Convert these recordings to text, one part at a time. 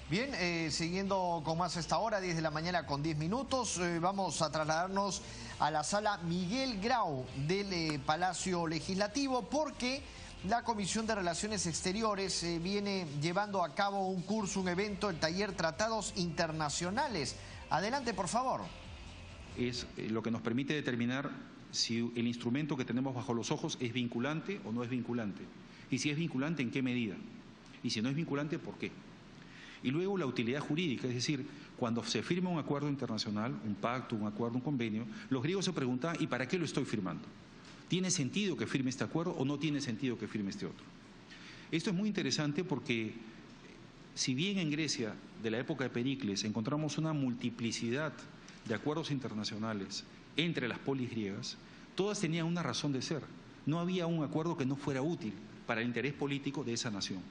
Bien, siguiendo con más esta hora, 10 de la mañana con 10 minutos, vamos a trasladarnos a la sala Miguel Grau del Palacio Legislativo porque la Comisión de Relaciones Exteriores viene llevando a cabo un curso, un evento, el taller Tratados Internacionales. Adelante, por favor. Es lo que nos permite determinar si el instrumento que tenemos bajo los ojos es vinculante o no es vinculante. Y si es vinculante, ¿en qué medida? Y si no es vinculante, ¿por qué? Y luego la utilidad jurídica, es decir, cuando se firma un acuerdo internacional, un pacto, un acuerdo, un convenio, los griegos se preguntaban, ¿y para qué lo estoy firmando? ¿Tiene sentido que firme este acuerdo o no tiene sentido que firme este otro? Esto es muy interesante porque si bien en Grecia de la época de Pericles encontramos una multiplicidad de acuerdos internacionales entre las polis griegas, todas tenían una razón de ser. No había un acuerdo que no fuera útil para el interés político de esa nación.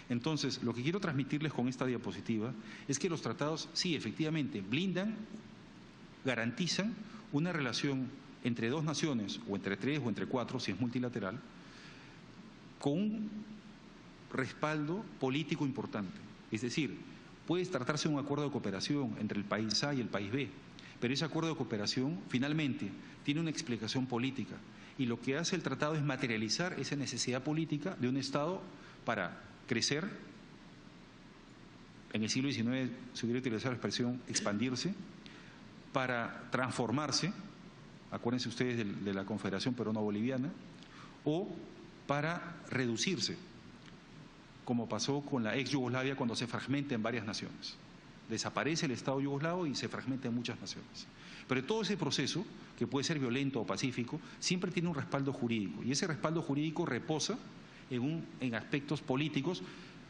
Entonces, lo que quiero transmitirles con esta diapositiva es que los tratados, sí, efectivamente, blindan, garantizan una relación entre dos naciones, o entre tres, o entre cuatro, si es multilateral, con un respaldo político importante. Es decir, puede tratarse de un acuerdo de cooperación entre el país A y el país B, pero ese acuerdo de cooperación finalmente tiene una explicación política y lo que hace el tratado es materializar esa necesidad política de un Estado para crecer. En el siglo XIX se hubiera utilizado la expresión expandirse, para transformarse, acuérdense ustedes de la Confederación Peruano-Boliviana, o para reducirse, como pasó con la ex Yugoslavia cuando se fragmenta en varias naciones. Desaparece el Estado yugoslavo y se fragmenta en muchas naciones. Pero todo ese proceso, que puede ser violento o pacífico, siempre tiene un respaldo jurídico, y ese respaldo jurídico reposa en aspectos políticos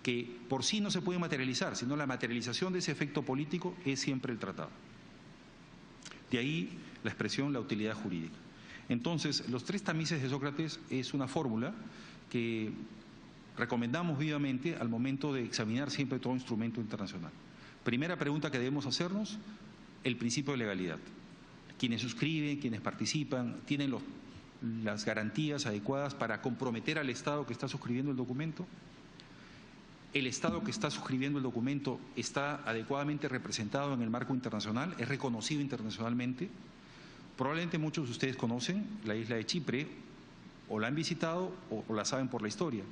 que por sí no se pueden materializar, sino la materialización de ese efecto político es siempre el tratado. De ahí la expresión, la utilidad jurídica. Entonces, los tres tamices de Sócrates es una fórmula que recomendamos vivamente al momento de examinar siempre todo instrumento internacional. Primera pregunta que debemos hacernos, el principio de legalidad. Quienes suscriben, quienes participan, tienen las garantías adecuadas para comprometer al Estado que está suscribiendo el documento. El Estado que está suscribiendo el documento está adecuadamente representado en el marco internacional, es reconocido internacionalmente. Probablemente muchos de ustedes conocen la isla de Chipre, o la han visitado o la saben por la historia.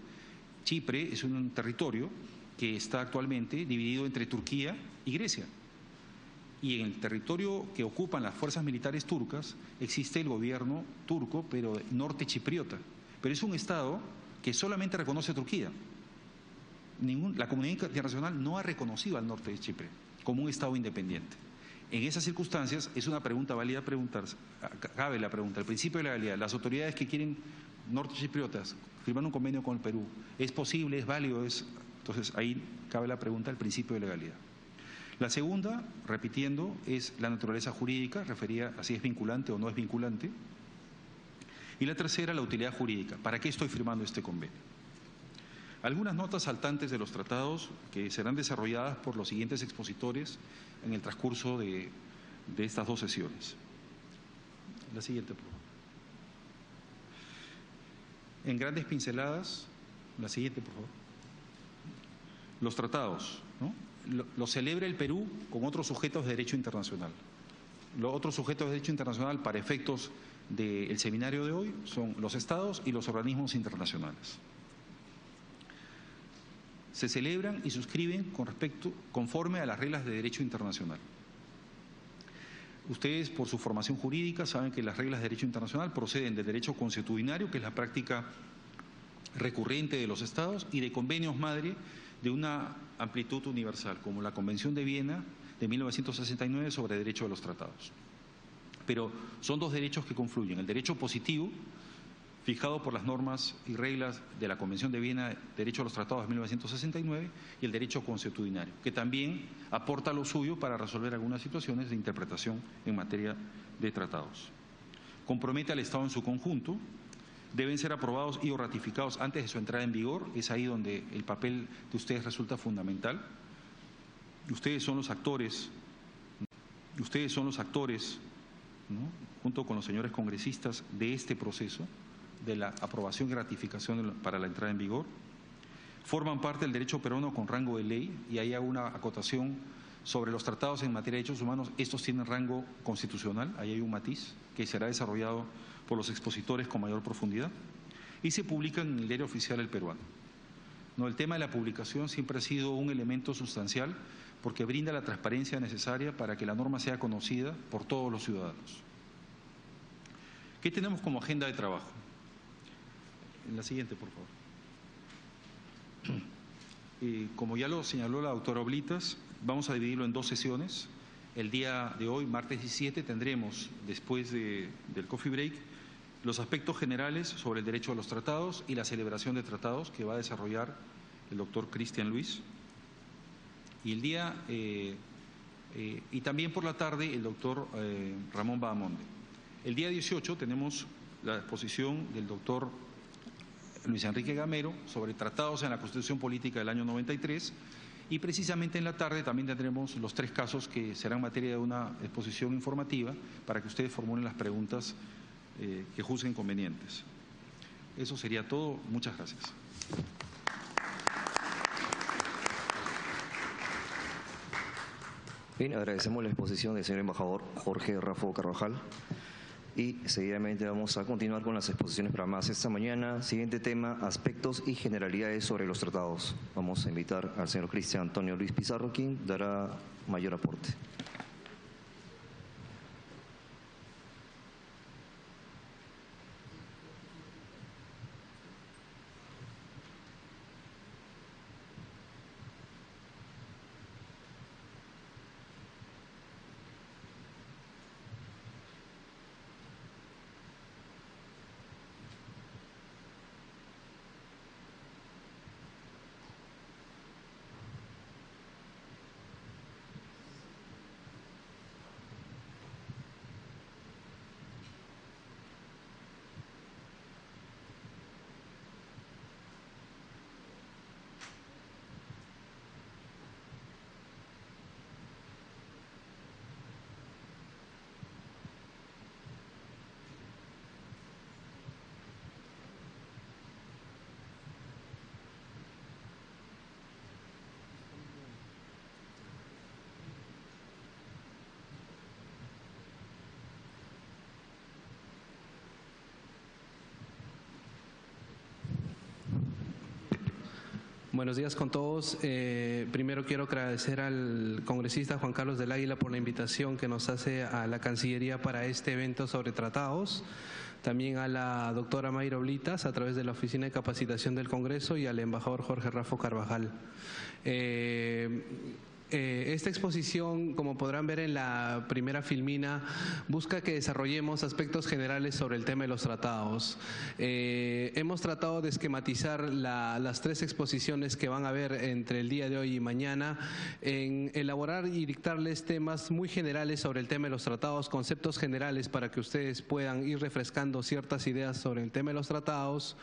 Chipre es un territorio que está actualmente dividido entre Turquía y Grecia. Y en el territorio que ocupan las fuerzas militares turcas existe el gobierno turco, pero norte chipriota. Pero es un Estado que solamente reconoce a Turquía. La comunidad internacional no ha reconocido al norte de Chipre como un Estado independiente. En esas circunstancias es una pregunta válida preguntarse, cabe la pregunta, el principio de legalidad. Las autoridades que quieren norte chipriotas firmar un convenio con el Perú, ¿es posible, es válido? Entonces ahí cabe la pregunta, el principio de legalidad. La segunda, repitiendo, es la naturaleza jurídica, referida a si es vinculante o no es vinculante. Y la tercera, la utilidad jurídica. ¿Para qué estoy firmando este convenio? Algunas notas saltantes de los tratados que serán desarrolladas por los siguientes expositores en el transcurso de estas dos sesiones. La siguiente, por favor. En grandes pinceladas, la siguiente, por favor. Los tratados, ¿no? Lo celebra el Perú con otros sujetos de derecho internacional. Los otros sujetos de derecho internacional para efectos del seminario de hoy son los estados y los organismos internacionales. Se celebran y suscriben conforme a las reglas de derecho internacional. Ustedes, por su formación jurídica, saben que las reglas de derecho internacional proceden del derecho consuetudinario, que es la práctica recurrente de los estados, y de convenios madre de una amplitud universal, como la Convención de Viena de 1969 sobre derecho de los tratados. Pero son dos derechos que confluyen: el derecho positivo, fijado por las normas y reglas de la Convención de Viena, derecho a los tratados de 1969, y el derecho consuetudinario, que también aporta lo suyo para resolver algunas situaciones de interpretación en materia de tratados. Compromete al Estado en su conjunto, deben ser aprobados y o ratificados antes de su entrada en vigor. Es ahí donde el papel de ustedes resulta fundamental. Ustedes son los actores, ¿no?, junto con los señores congresistas, de este proceso de la aprobación y ratificación para la entrada en vigor. forman parte del derecho peruano con rango de ley, y ahí hago una acotación sobre los tratados en materia de derechos humanos. Estos tienen rango constitucional, ahí hay un matiz que será desarrollado por los expositores con mayor profundidad, y se publican en el diario oficial El Peruano. No, el tema de la publicación siempre ha sido un elemento sustancial porque brinda la transparencia necesaria para que la norma sea conocida por todos los ciudadanos. ¿Qué tenemos como agenda de trabajo? En la siguiente, por favor. Como ya lo señaló la doctora Oblitas, vamos a dividirlo en 2 sesiones. El día de hoy, martes 17, tendremos, después del coffee break, los aspectos generales sobre el derecho a los tratados y la celebración de tratados que va a desarrollar el doctor Cristian Luis. Y el día y también por la tarde el doctor Ramón Bahamonde. El día 18 tenemos la exposición del doctor Luis Enrique Gamero sobre tratados en la Constitución Política del año 93, y precisamente en la tarde también tendremos los 3 casos que serán materia de una exposición informativa para que ustedes formulen las preguntas que juzguen convenientes. Eso sería todo. Muchas gracias. Bien, agradecemos la exposición del señor embajador Jorge Raffo Carvajal. Y seguidamente vamos a continuar con las exposiciones programadas esta mañana. Siguiente tema, aspectos y generalidades sobre los tratados. Vamos a invitar al señor Cristian Antonio Luis Pizarro, quien dará mayor aporte. Buenos días con todos. Primero quiero agradecer al congresista Juan Carlos del Águila por la invitación que nos hace a la Cancillería para este evento sobre tratados. También a la doctora Mayra Oblitas a través de la Oficina de Capacitación del Congreso y al embajador Jorge Raffo Carvajal. Esta exposición, como podrán ver en la primera filmina, busca que desarrollemos aspectos generales sobre el tema de los tratados. Hemos tratado de esquematizar las 3 exposiciones que van a haber entre el día de hoy y mañana, en elaborar y dictarles temas muy generales sobre el tema de los tratados, conceptos generales para que ustedes puedan ir refrescando ciertas ideas sobre el tema de los tratados,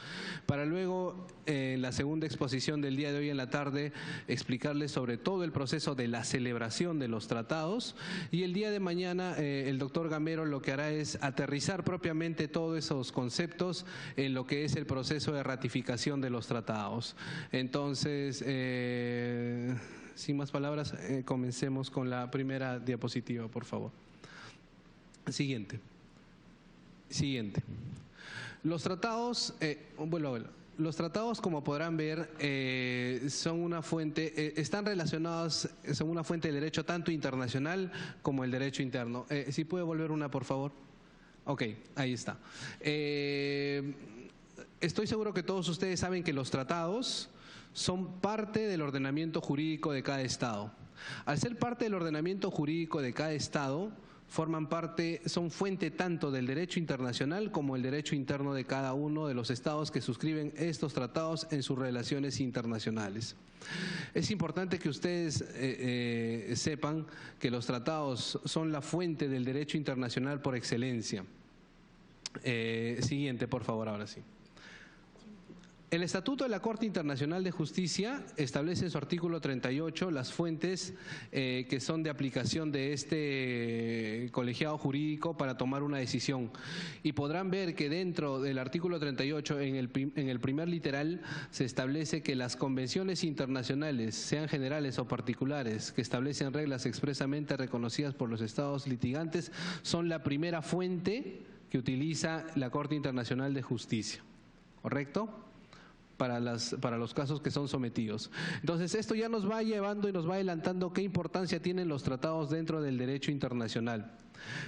para luego, en la segunda exposición del día de hoy en la tarde, explicarles sobre todo el proceso de la celebración de los tratados, y el día de mañana el doctor Gamero lo que hará es aterrizar propiamente todos esos conceptos en lo que es el proceso de ratificación de los tratados. Entonces, sin más palabras, comencemos con la primera diapositiva, por favor. Siguiente. Los tratados, los tratados, como podrán ver, son una fuente, están relacionados, son una fuente de derecho tanto internacional como el derecho interno. ¿Sí puede volver una, por favor? Ok, ahí está. Estoy seguro que todos ustedes saben que los tratados son parte del ordenamiento jurídico de cada Estado. Al ser parte del ordenamiento jurídico de cada Estado, son fuente tanto del derecho internacional como el derecho interno de cada uno de los estados que suscriben estos tratados en sus relaciones internacionales. Es importante que ustedes sepan que los tratados son la fuente del derecho internacional por excelencia. Siguiente, por favor, ahora sí. El Estatuto de la Corte Internacional de Justicia establece en su artículo 38 las fuentes que son de aplicación de este colegiado jurídico para tomar una decisión. Y podrán ver que dentro del artículo 38, en el primer literal, se establece que las convenciones internacionales, sean generales o particulares, que establecen reglas expresamente reconocidas por los estados litigantes, son la primera fuente que utiliza la Corte Internacional de Justicia. ¿Correcto? Para los casos que son sometidos. Entonces, esto ya nos va llevando y nos va adelantando qué importancia tienen los tratados dentro del derecho internacional.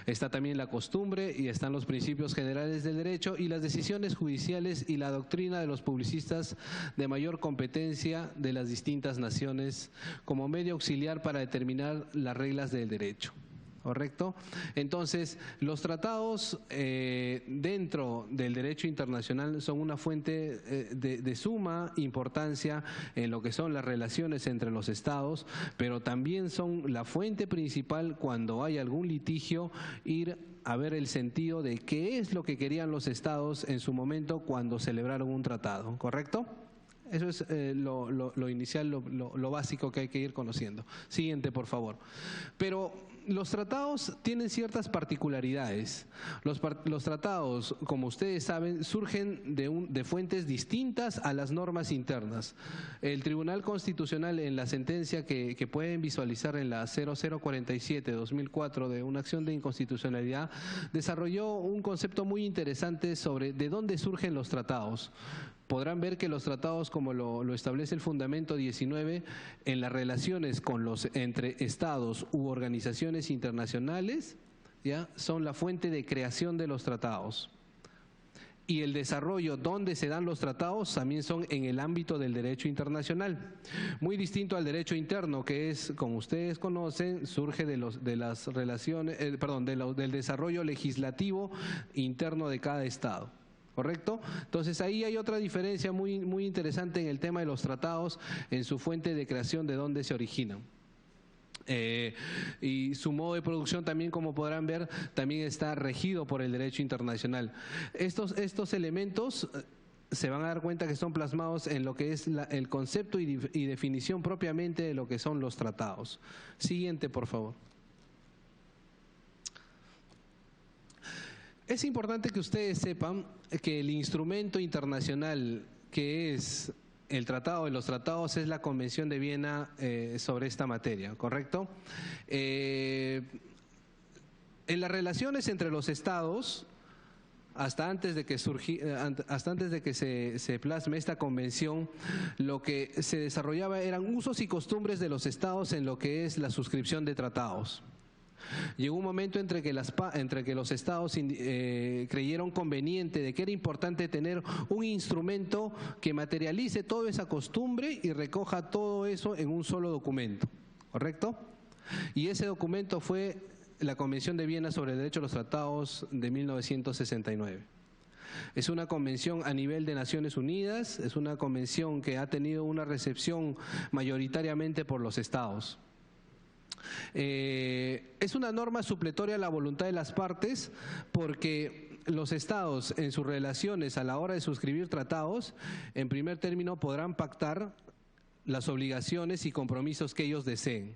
Está también la costumbre y están los principios generales del derecho y las decisiones judiciales y la doctrina de los publicistas de mayor competencia de las distintas naciones como medio auxiliar para determinar las reglas del derecho. ¿Correcto? Entonces, los tratados dentro del derecho internacional son una fuente de suma importancia en lo que son las relaciones entre los estados, pero también son la fuente principal cuando hay algún litigio, ir a ver el sentido de qué es lo que querían los estados en su momento cuando celebraron un tratado. ¿Correcto? Eso es lo inicial, lo básico que hay que ir conociendo. Siguiente, por favor. Pero los tratados tienen ciertas particularidades. Los tratados, como ustedes saben, surgen de fuentes distintas a las normas internas. El Tribunal Constitucional, en la sentencia que pueden visualizar en la 0047-2004 de una acción de inconstitucionalidad, desarrolló un concepto muy interesante sobre de dónde surgen los tratados. Podrán ver que los tratados, como lo establece el Fundamento 19, en las relaciones entre estados u organizaciones internacionales, ¿ya?, son la fuente de creación de los tratados. Y el desarrollo donde se dan los tratados también son en el ámbito del derecho internacional. Muy distinto al derecho interno, que es, como ustedes conocen, surge de las relaciones, del desarrollo legislativo interno de cada estado. ¿Correcto? Entonces ahí hay otra diferencia muy interesante en el tema de los tratados, en su fuente de creación, de dónde se originan. Y su modo de producción también, como podrán ver, también está regido por el derecho internacional. Estos elementos se van a dar cuenta que son plasmados en lo que es el concepto y definición propiamente de lo que son los tratados. Siguiente, por favor. Es importante que ustedes sepan que el instrumento internacional que es el Tratado de los Tratados es la Convención de Viena sobre esta materia, ¿correcto? En las relaciones entre los estados, hasta antes de que se plasme esta convención, lo que se desarrollaba eran usos y costumbres de los estados en lo que es la suscripción de tratados. Llegó un momento entre que los estados creyeron conveniente de que era importante tener un instrumento que materialice toda esa costumbre y recoja todo eso en un solo documento, ¿correcto? Y ese documento fue la Convención de Viena sobre el Derecho a los Tratados de 1969. Es una convención a nivel de Naciones Unidas, es una convención que ha tenido una recepción mayoritariamente por los estados. Es una norma supletoria a la voluntad de las partes, porque los estados en sus relaciones a la hora de suscribir tratados, en primer término podrán pactar las obligaciones y compromisos que ellos deseen.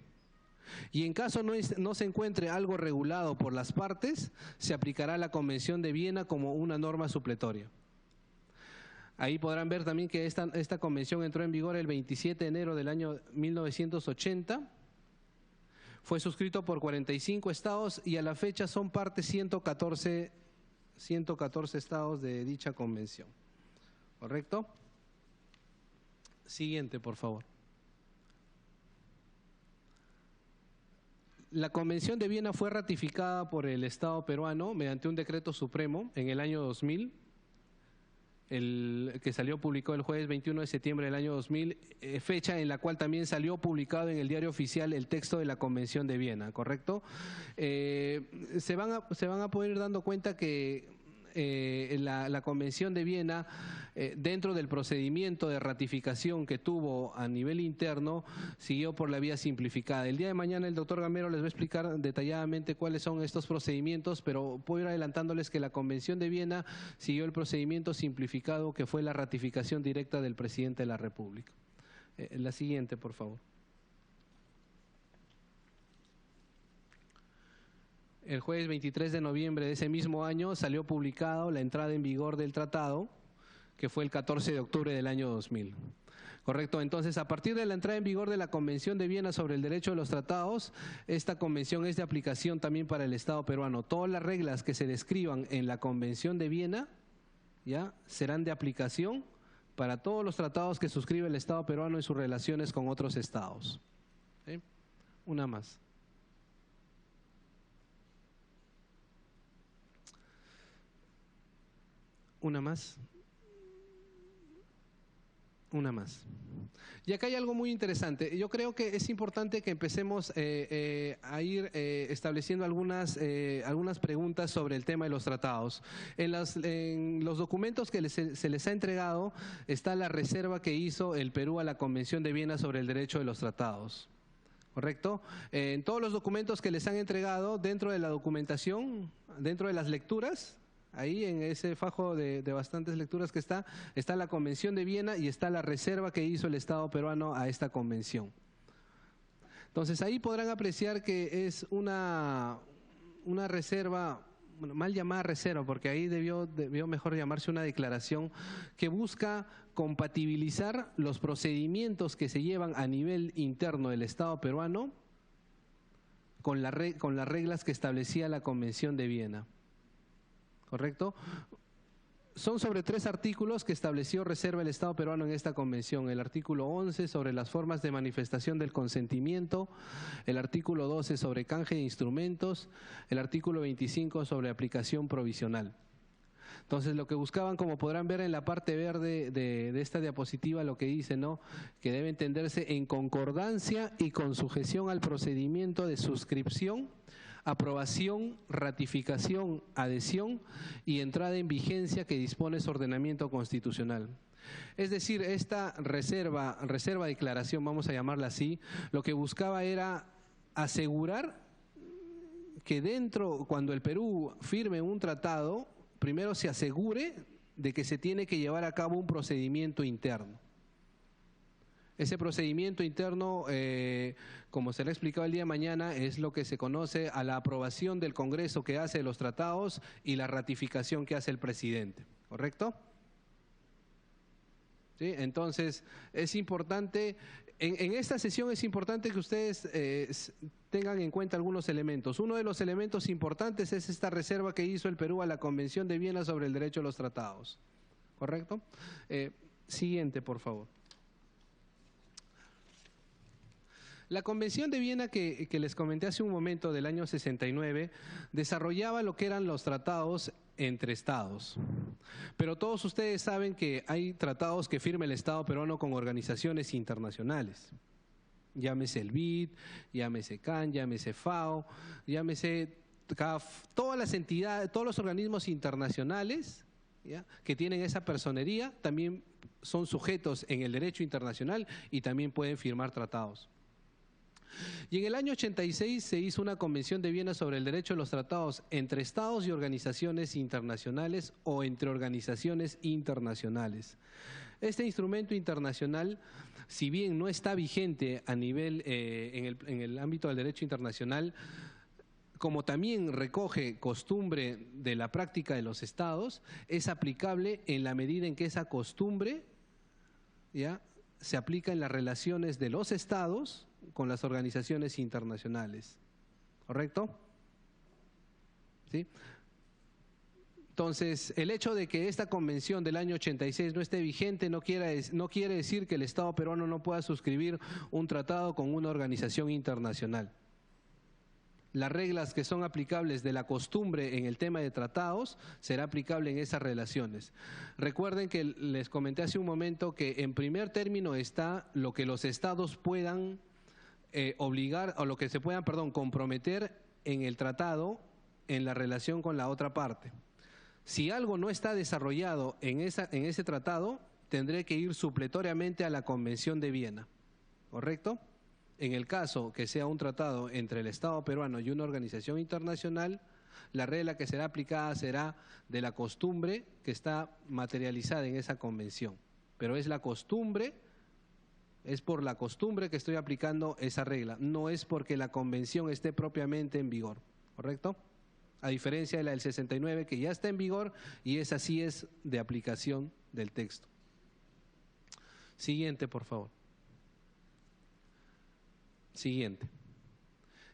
Y en caso no se encuentre algo regulado por las partes, se aplicará la Convención de Viena como una norma supletoria. Ahí podrán ver también que esta convención entró en vigor el 27 de enero del año 1980. Fue suscrito por 45 estados y a la fecha son parte 114 estados de dicha convención. ¿Correcto? Siguiente, por favor. La Convención de Viena fue ratificada por el Estado peruano mediante un decreto supremo en el año 2000, que salió publicado el jueves 21 de septiembre del año 2000, fecha en la cual también salió publicado en el diario oficial el texto de la Convención de Viena, ¿correcto? Se van a poder ir dando cuenta que la Convención de Viena dentro del procedimiento de ratificación que tuvo a nivel interno, siguió por la vía simplificada. El día de mañana el doctor Gamero les va a explicar detalladamente cuáles son estos procedimientos, pero puedo ir adelantándoles que la Convención de Viena siguió el procedimiento simplificado, que fue la ratificación directa del presidente de la República. La siguiente, por favor. El jueves 23 de noviembre de ese mismo año salió publicado la entrada en vigor del tratado, que fue el 14 de octubre del año 2000. Correcto, entonces a partir de la entrada en vigor de la Convención de Viena sobre el derecho de los tratados, esta convención es de aplicación también para el Estado peruano. Todas las reglas que se describan en la Convención de Viena, ¿ya?, serán de aplicación para todos los tratados que suscribe el Estado peruano en sus relaciones con otros estados. ¿Sí? Una más. Una más. Una más. Y acá hay algo muy interesante. Yo creo que es importante que empecemos a ir estableciendo algunas preguntas sobre el tema de los tratados. En los documentos que se les ha entregado está la reserva que hizo el Perú a la Convención de Viena sobre el derecho de los tratados. ¿Correcto? En todos los documentos que les han entregado, dentro de la documentación, dentro de las lecturas, ahí en ese fajo de bastantes lecturas que está la Convención de Viena y está la reserva que hizo el Estado peruano a esta convención. Entonces ahí podrán apreciar que es una reserva, bueno, mal llamada reserva, porque ahí debió mejor llamarse una declaración que busca compatibilizar los procedimientos que se llevan a nivel interno del Estado peruano con las reglas que establecía la Convención de Viena. ¿Correcto? Son sobre 3 artículos que estableció reserva el Estado peruano en esta convención. El artículo 11 sobre las formas de manifestación del consentimiento, el artículo 12 sobre canje de instrumentos, el artículo 25 sobre aplicación provisional. Entonces, lo que buscaban, como podrán ver en la parte verde de esta diapositiva, lo que dice, ¿no?, que debe entenderse en concordancia y con sujeción al procedimiento de suscripción, aprobación, ratificación, adhesión y entrada en vigencia que dispone su ordenamiento constitucional. Es decir, esta reserva declaración, vamos a llamarla así, lo que buscaba era asegurar que cuando el Perú firme un tratado, primero se asegure de que se tiene que llevar a cabo un procedimiento interno. Ese procedimiento interno, como será explicado el día de mañana, es lo que se conoce a la aprobación del Congreso que hace los tratados y la ratificación que hace el presidente, ¿correcto? ¿Sí? Entonces, es importante, en esta sesión es importante que ustedes tengan en cuenta algunos elementos. Uno de los elementos importantes es esta reserva que hizo el Perú a la Convención de Viena sobre el derecho a los tratados, ¿correcto? Siguiente, por favor. La Convención de Viena que les comenté hace un momento, del año 69, desarrollaba lo que eran los tratados entre estados. Pero todos ustedes saben que hay tratados que firma el Estado peruano con organizaciones internacionales. Llámese el BID, llámese CAN, llámese FAO, llámese CAF, todas las entidades, todos los organismos internacionales, ¿ya?, que tienen esa personería, también son sujetos en el derecho internacional y también pueden firmar tratados. Y en el año 86 se hizo una Convención de Viena sobre el derecho a los tratados entre estados y organizaciones internacionales o entre organizaciones internacionales. Este instrumento internacional, si bien no está vigente a nivel en el ámbito del derecho internacional, como también recoge costumbre de la práctica de los estados, es aplicable en la medida en que esa costumbre, ¿ya?, se aplica en las relaciones de los estados con las organizaciones internacionales, ¿correcto? ¿Sí? Entonces, el hecho de que esta convención del año 86 no esté vigente no quiere decir que el Estado peruano no pueda suscribir un tratado con una organización internacional. Las reglas que son aplicables de la costumbre en el tema de tratados será aplicable en esas relaciones. Recuerden que les comenté hace un momento que en primer término está lo que los estados puedan obligar, o lo que se puedan, comprometer en el tratado en la relación con la otra parte. Si algo no está desarrollado en ese tratado, tendré que ir supletoriamente a la Convención de Viena, ¿correcto? En el caso que sea un tratado entre el Estado peruano y una organización internacional, la regla que será aplicada será de la costumbre que está materializada en esa convención. Pero es la costumbre, es por la costumbre que estoy aplicando esa regla, no es porque la convención esté propiamente en vigor, ¿correcto? A diferencia de la del 69 que ya está en vigor y esa sí es de aplicación del texto. Siguiente, por favor. Siguiente.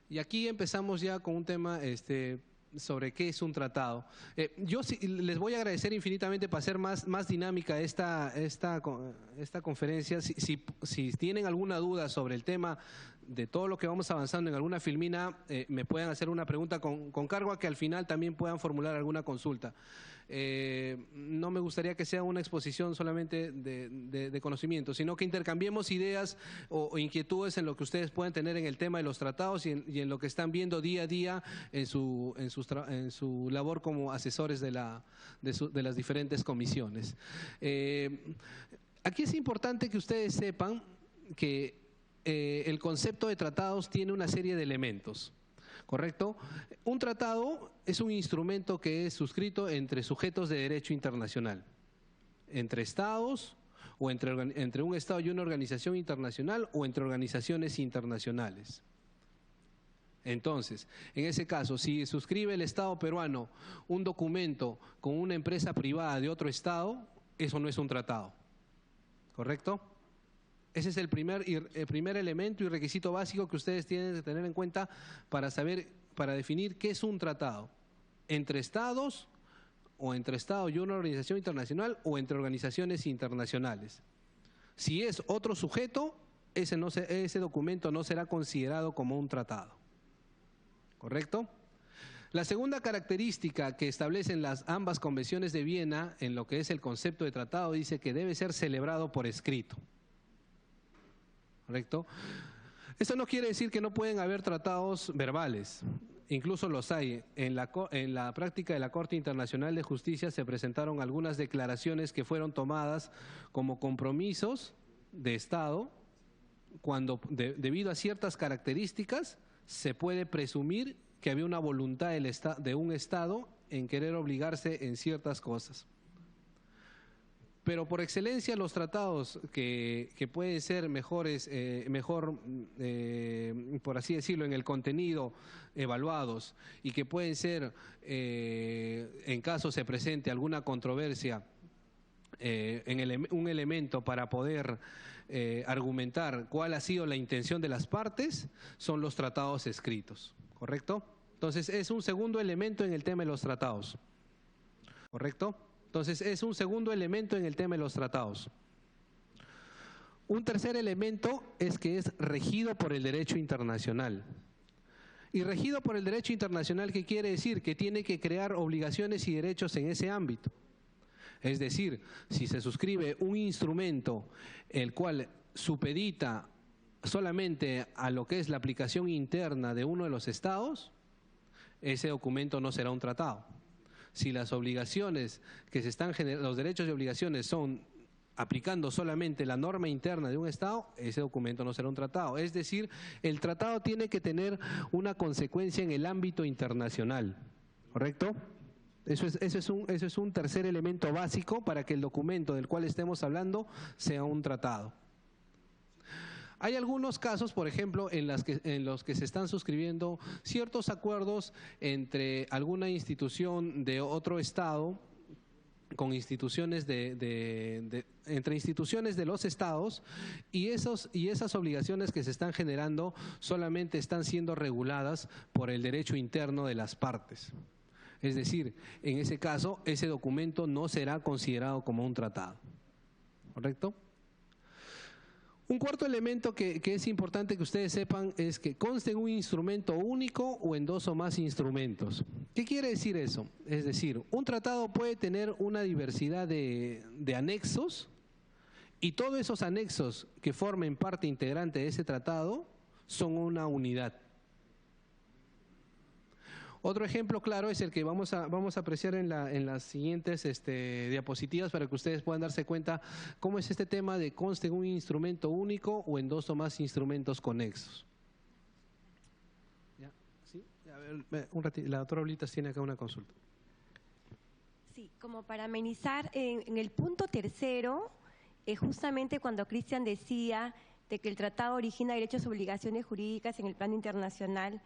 Y aquí empezamos ya con un tema sobre qué es un tratado. Yo les voy a agradecer infinitamente para hacer más dinámica esta conferencia. Si tienen alguna duda sobre el tema de todo lo que vamos avanzando en alguna filmina, me pueden hacer una pregunta con cargo a que al final también puedan formular alguna consulta. No me gustaría que sea una exposición solamente de conocimiento, sino que intercambiemos ideas o inquietudes en lo que ustedes puedan tener en el tema de los tratados y en lo que están viendo día a día en su labor como asesores de las diferentes comisiones. Aquí es importante que ustedes sepan que el concepto de tratados tiene una serie de elementos, ¿correcto? Un tratado es un instrumento que es suscrito entre sujetos de derecho internacional, entre estados o entre un estado y una organización internacional o entre organizaciones internacionales. Entonces, en ese caso, si suscribe el Estado peruano un documento con una empresa privada de otro estado, eso no es un tratado, ¿correcto? Ese es el primer elemento y requisito básico que ustedes tienen que tener en cuenta para definir qué es un tratado. Entre estados o entre estado y una organización internacional o entre organizaciones internacionales. Si es otro sujeto, ese documento no será considerado como un tratado. ¿Correcto? La segunda característica que establecen ambas convenciones de Viena en lo que es el concepto de tratado dice que debe ser celebrado por escrito. ¿Correcto? Eso no quiere decir que no pueden haber tratados verbales, incluso los hay. En la práctica de la Corte Internacional de Justicia se presentaron algunas declaraciones que fueron tomadas como compromisos de Estado cuando debido a ciertas características se puede presumir que había una voluntad de un Estado en querer obligarse en ciertas cosas. Pero por excelencia los tratados que pueden ser mejor, por así decirlo, en el contenido evaluados y que pueden ser, en caso se presente alguna controversia, un elemento para poder argumentar cuál ha sido la intención de las partes, son los tratados escritos, ¿correcto? Entonces es un segundo elemento en el tema de los tratados, ¿correcto? Entonces es un segundo elemento en el tema de los tratados. Un tercer elemento es que es regido por el derecho internacional. Y regido por el derecho internacional, ¿qué quiere decir? Que tiene que crear obligaciones y derechos en ese ámbito. Es decir, si se suscribe un instrumento el cual supedita solamente a lo que es la aplicación interna de uno de los estados, ese documento no será un tratado. Si las obligaciones que se están generando, los derechos y obligaciones son aplicando solamente la norma interna de un Estado, ese documento no será un tratado. Es decir, el tratado tiene que tener una consecuencia en el ámbito internacional, ¿correcto? Eso es un tercer elemento básico para que el documento del cual estemos hablando sea un tratado. Hay algunos casos, por ejemplo, en los que se están suscribiendo ciertos acuerdos entre alguna institución de otro Estado con instituciones entre instituciones de los Estados y esas obligaciones que se están generando solamente están siendo reguladas por el derecho interno de las partes. Es decir, en ese caso, ese documento no será considerado como un tratado. ¿Correcto? Un cuarto elemento que es importante que ustedes sepan es que conste en un instrumento único o en dos o más instrumentos. ¿Qué quiere decir eso? Es decir, un tratado puede tener una diversidad de anexos y todos esos anexos que formen parte integrante de ese tratado son una unidad. Otro ejemplo claro es el que vamos a apreciar en las siguientes diapositivas para que ustedes puedan darse cuenta cómo es este tema de conste en un instrumento único o en dos o más instrumentos conexos. ¿Ya? ¿Sí? A ver, un ratito, la doctora Oblitas tiene acá una consulta. Sí, como para amenizar, en el punto tercero, justamente cuando Cristian decía de que el tratado origina derechos y obligaciones jurídicas en el plano internacional,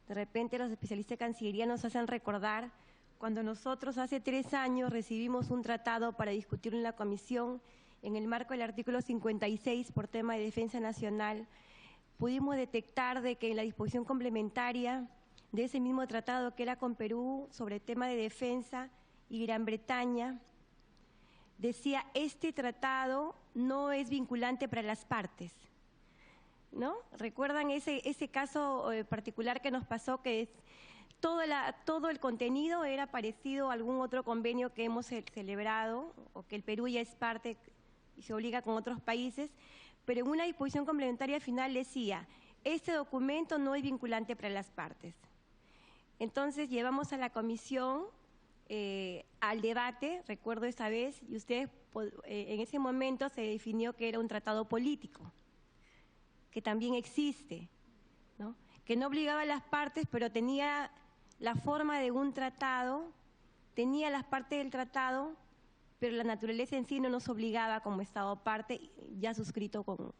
de repente los especialistas de Cancillería nos hacen recordar cuando nosotros hace 3 años recibimos un tratado para discutirlo en la Comisión en el marco del artículo 56 por tema de defensa nacional, pudimos detectar de que en la disposición complementaria de ese mismo tratado que era con Perú sobre tema de defensa y Gran Bretaña, decía este tratado no es vinculante para las partes. ¿No? ¿Recuerdan ese caso particular que nos pasó, que todo el contenido era parecido a algún otro convenio que hemos celebrado o que el Perú ya es parte y se obliga con otros países, pero en una disposición complementaria final decía, este documento no es vinculante para las partes. Entonces llevamos a la comisión al debate, recuerdo esta vez, y ustedes en ese momento se definió que era un tratado político, que también existe, ¿no? Que no obligaba a las partes, pero tenía la forma de un tratado, tenía las partes del tratado, pero la naturaleza en sí no nos obligaba como Estado parte, ya suscrito con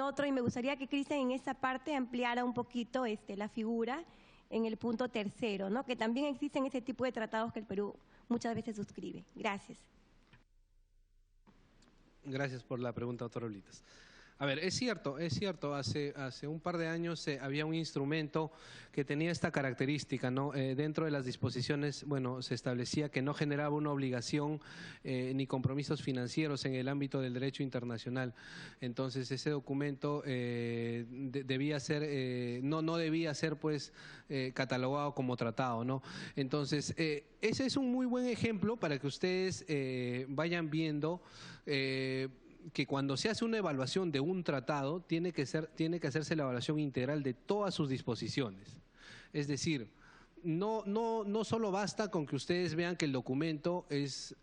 otro, y me gustaría que Cristian en esa parte ampliara un poquito la figura en el punto tercero, ¿no? Que también existen ese tipo de tratados que el Perú muchas veces suscribe. Gracias. Gracias por la pregunta, doctora Oblitas. A ver, es cierto, hace un par de años había un instrumento que tenía esta característica, ¿no? Dentro de las disposiciones, bueno, se establecía que no generaba una obligación ni compromisos financieros en el ámbito del derecho internacional. Entonces, ese documento debía ser, no debía ser, pues, catalogado como tratado, ¿no? Entonces, ese es un muy buen ejemplo para que ustedes vayan viendo que cuando se hace una evaluación de un tratado, tiene que hacerse la evaluación integral de todas sus disposiciones. Es decir, no solo basta con que ustedes vean que el documento es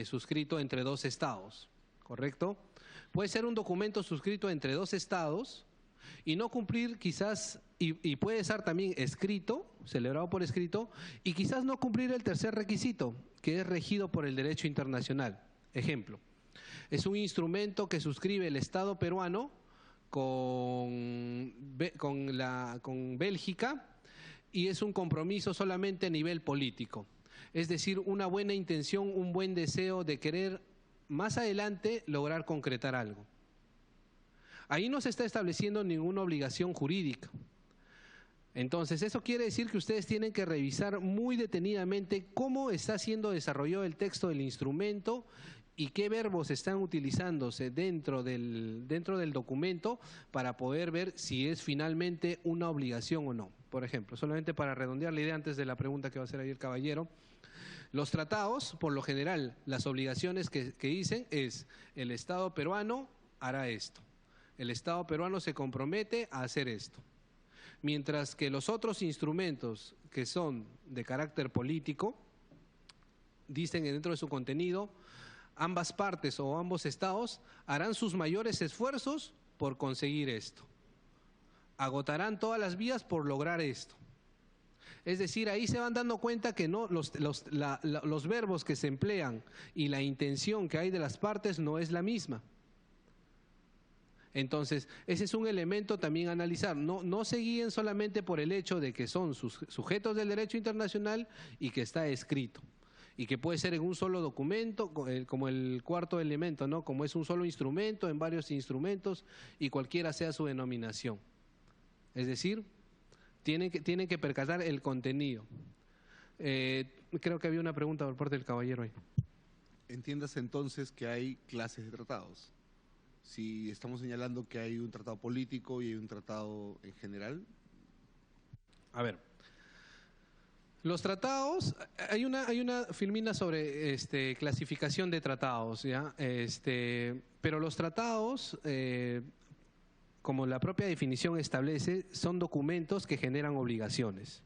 suscrito entre 2 estados, ¿correcto? Puede ser un documento suscrito entre 2 estados y no cumplir quizás, y puede estar también escrito, celebrado por escrito, y quizás no cumplir el tercer requisito, que es regido por el derecho internacional. Ejemplo. Es un instrumento que suscribe el Estado peruano con Bélgica y es un compromiso solamente a nivel político. Es decir, una buena intención, un buen deseo de querer más adelante lograr concretar algo. Ahí no se está estableciendo ninguna obligación jurídica. Entonces, eso quiere decir que ustedes tienen que revisar muy detenidamente cómo está siendo desarrollado el texto del instrumento y qué verbos están utilizándose dentro del documento para poder ver si es finalmente una obligación o no. Por ejemplo, solamente para redondear la idea antes de la pregunta que va a hacer ahí el caballero, los tratados, por lo general, las obligaciones que dicen es el Estado peruano hará esto, el Estado peruano se compromete a hacer esto. Mientras que los otros instrumentos que son de carácter político, dicen dentro de su contenido, ambas partes o ambos estados harán sus mayores esfuerzos por conseguir esto. Agotarán todas las vías por lograr esto. Es decir, ahí se van dando cuenta que no, los verbos que se emplean y la intención que hay de las partes no es la misma. Entonces, ese es un elemento también a analizar. No se guíen solamente por el hecho de que son sujetos del derecho internacional y que está escrito. Y que puede ser en un solo documento, como el cuarto elemento, ¿no? Como es un solo instrumento, en varios instrumentos y cualquiera sea su denominación. Es decir, tienen que percatar el contenido. Creo que había una pregunta por parte del caballero ahí. Entiendas entonces que hay clases de tratados. Si estamos señalando que hay un tratado político y hay un tratado en general. A ver. Los tratados, hay una filmina sobre clasificación de tratados, ¿ya? Pero los tratados, como la propia definición establece, son documentos que generan obligaciones.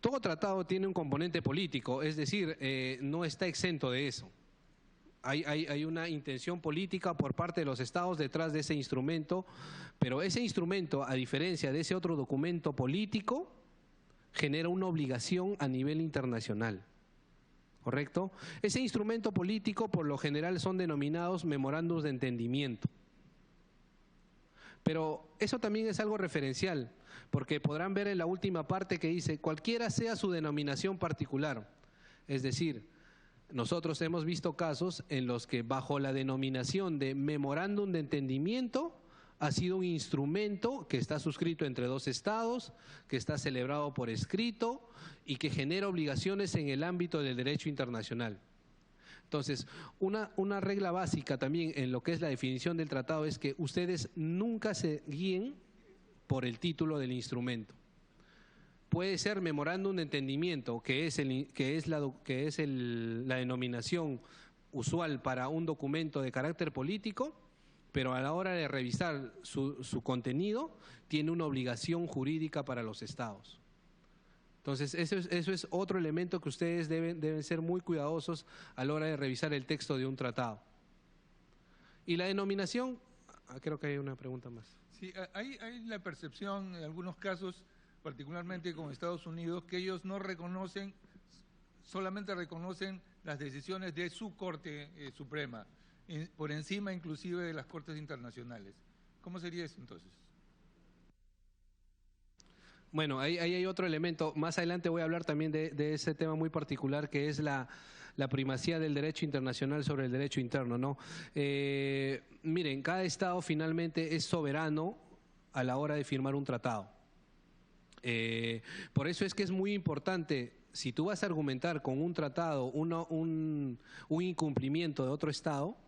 todo tratado tiene un componente político, es decir, no está exento de eso. Hay una intención política por parte de los estados detrás de ese instrumento, pero ese instrumento, a diferencia de ese otro documento político, genera una obligación a nivel internacional. ¿Correcto? Ese instrumento político por lo general son denominados memorándums de entendimiento. Pero eso también es algo referencial, porque podrán ver en la última parte que dice cualquiera sea su denominación particular. Es decir, nosotros hemos visto casos en los que bajo la denominación de memorándum de entendimiento ha sido un instrumento que está suscrito entre dos estados, que está celebrado por escrito y que genera obligaciones en el ámbito del derecho internacional. Entonces, una regla básica también en lo que es la definición del tratado es que ustedes nunca se guíen por el título del instrumento. Puede ser memorándum de entendimiento, que es la denominación usual para un documento de carácter político, pero a la hora de revisar su contenido tiene una obligación jurídica para los estados. Entonces, eso es otro elemento que ustedes deben ser muy cuidadosos a la hora de revisar el texto de un tratado. Y la denominación, creo que hay una pregunta más. Sí, hay la percepción en algunos casos, particularmente con Estados Unidos, que ellos no reconocen, solamente reconocen las decisiones de su Corte Suprema, por encima inclusive de las Cortes Internacionales. ¿Cómo sería eso entonces? Bueno, ahí hay otro elemento. Más adelante voy a hablar también de ese tema muy particular que es la primacía del derecho internacional sobre el derecho interno, ¿no? Miren, cada Estado finalmente es soberano a la hora de firmar un tratado. Por eso es que es muy importante, si tú vas a argumentar con un tratado un incumplimiento de otro Estado,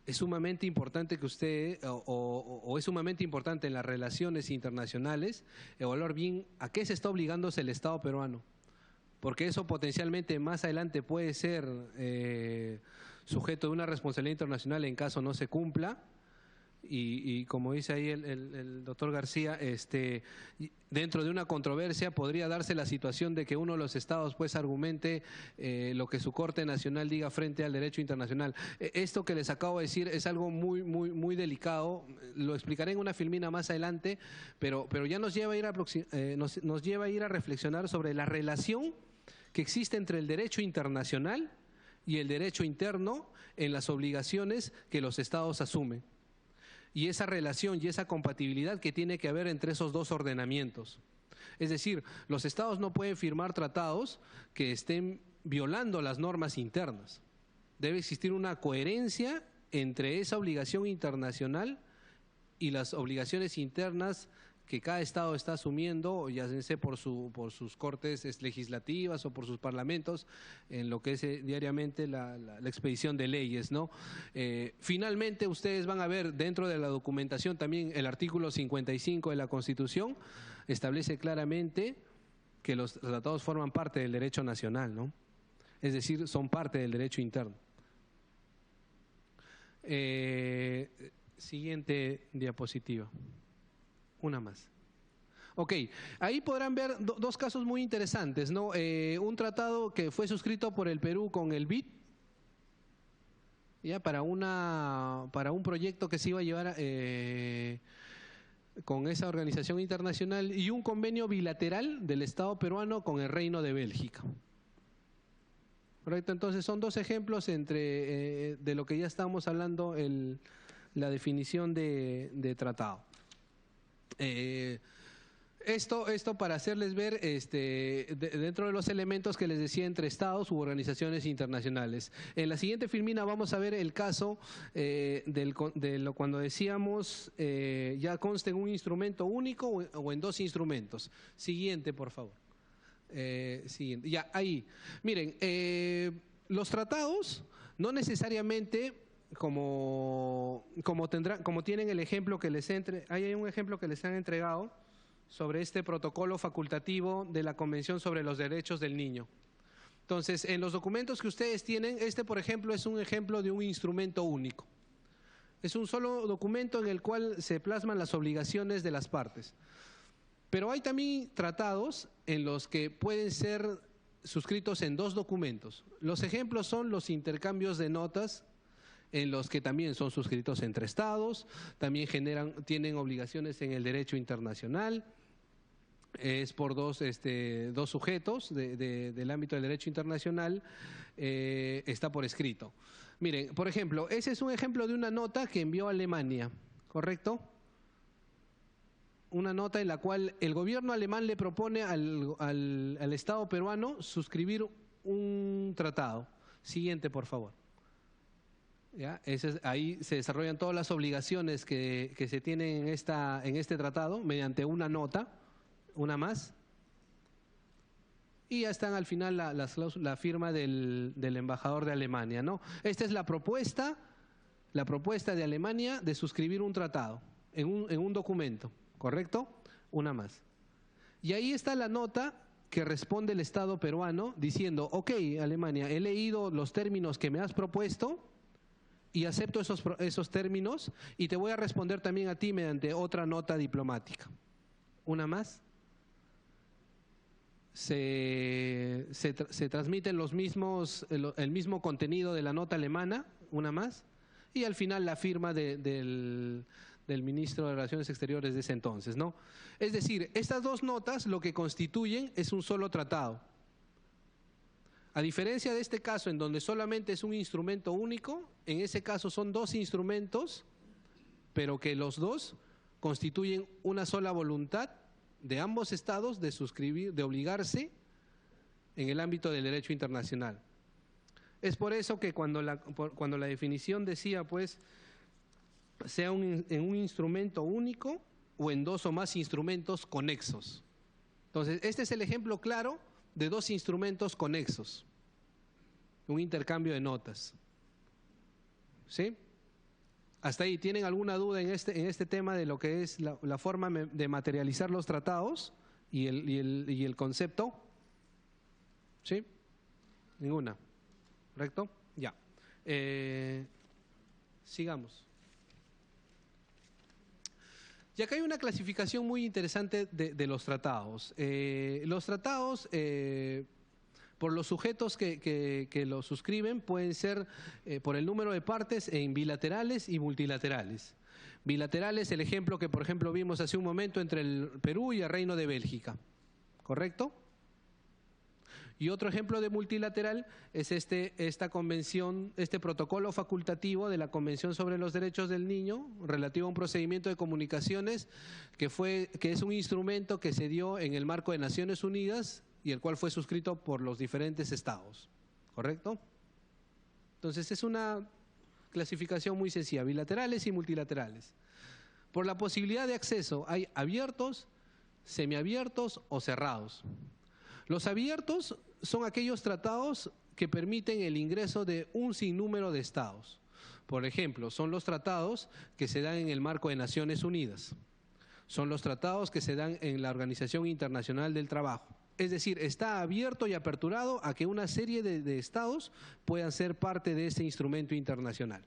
es sumamente importante que usted, o es sumamente importante en las relaciones internacionales, evaluar bien a qué se está obligándose el Estado peruano, porque eso potencialmente más adelante puede ser sujeto de una responsabilidad internacional en caso no se cumpla. Y como dice ahí el doctor García, dentro de una controversia podría darse la situación de que uno de los estados pues argumente lo que su Corte Nacional diga frente al derecho internacional. Esto que les acabo de decir es algo muy delicado, lo explicaré en una filmina más adelante, pero ya nos lleva a ir a reflexionar sobre la relación que existe entre el derecho internacional y el derecho interno en las obligaciones que los estados asumen. Y esa relación y esa compatibilidad que tiene que haber entre esos dos ordenamientos. Es decir, los estados no pueden firmar tratados que estén violando las normas internas. Debe existir una coherencia entre esa obligación internacional y las obligaciones internas que cada estado está asumiendo, ya sea por sus cortes legislativas o por sus parlamentos, en lo que es diariamente la expedición de leyes, ¿no? Finalmente, ustedes van a ver dentro de la documentación también el artículo 55 de la Constitución establece claramente que los tratados forman parte del derecho nacional, ¿no? Es decir, son parte del derecho interno. Siguiente diapositiva. Una más. Ok, ahí podrán ver dos casos muy interesantes, ¿no? Un tratado que fue suscrito por el Perú con el BID, ya para un proyecto que se iba a llevar con esa organización internacional, y un convenio bilateral del Estado peruano con el Reino de Bélgica. Correcto, entonces son dos ejemplos de lo que ya estábamos hablando, la definición de tratado. Esto para hacerles ver dentro de los elementos que les decía entre estados u organizaciones internacionales. En la siguiente filmina vamos a ver el caso cuando decíamos ya conste en un instrumento único o en dos instrumentos. Siguiente, por favor. Siguiente. Ya, ahí. Miren, los tratados no necesariamente como tienen el ejemplo que hay un ejemplo que les han entregado sobre este protocolo facultativo de la Convención sobre los Derechos del Niño. Entonces, en los documentos que ustedes tienen, por ejemplo, es un ejemplo de un instrumento único. Es un solo documento en el cual se plasman las obligaciones de las partes. Pero hay también tratados en los que pueden ser suscritos en dos documentos. Los ejemplos son los intercambios de notas, en los que también son suscritos entre estados, también tienen obligaciones en el derecho internacional, es por dos sujetos del ámbito del derecho internacional, está por escrito. Miren, por ejemplo, ese es un ejemplo de una nota que envió Alemania, ¿correcto? Una nota en la cual el gobierno alemán le propone al Estado peruano suscribir un tratado. Siguiente, por favor. ¿Ya? Ahí se desarrollan todas las obligaciones que se tienen en este tratado mediante una nota, una más. Y ya están al final la firma del embajador de Alemania, ¿no? Esta es la propuesta de Alemania de suscribir un tratado en un documento, ¿correcto? Una más. Y ahí está la nota que responde el Estado peruano diciendo, ok, Alemania, he leído los términos que me has propuesto y acepto esos términos y te voy a responder también a ti mediante otra nota diplomática. Una más. Se transmiten el mismo contenido de la nota alemana, una más, y al final la firma del ministro de Relaciones Exteriores de ese entonces, ¿no? Es decir, estas dos notas lo que constituyen es un solo tratado. A diferencia de este caso en donde solamente es un instrumento único, en ese caso son dos instrumentos, pero que los dos constituyen una sola voluntad de ambos estados de suscribir, de obligarse en el ámbito del derecho internacional. Es por eso que cuando la definición decía, pues, sea en un instrumento único o en dos o más instrumentos conexos. Entonces, este es el ejemplo claro de dos instrumentos conexos, un intercambio de notas. ¿Sí? ¿Hasta ahí tienen alguna duda en este tema de lo que es la forma de materializar los tratados y el concepto? ¿Sí? Ninguna. ¿Correcto? Ya. Sigamos. Y acá hay una clasificación muy interesante de los tratados. Los tratados, por los sujetos que los suscriben, pueden ser por el número de partes en bilaterales y multilaterales. Bilaterales, el ejemplo que por ejemplo vimos hace un momento entre el Perú y el Reino de Bélgica, ¿correcto? Y otro ejemplo de multilateral es esta convención, este protocolo facultativo de la Convención sobre los Derechos del Niño relativo a un procedimiento de comunicaciones que es un instrumento que se dio en el marco de Naciones Unidas y el cual fue suscrito por los diferentes estados, ¿correcto? Entonces es una clasificación muy sencilla, bilaterales y multilaterales. Por la posibilidad de acceso hay abiertos, semiabiertos o cerrados. Los abiertos son aquellos tratados que permiten el ingreso de un sinnúmero de estados. Por ejemplo, son los tratados que se dan en el marco de Naciones Unidas. Son los tratados que se dan en la Organización Internacional del Trabajo. Es decir, está abierto y aperturado a que una serie de estados puedan ser parte de ese instrumento internacional.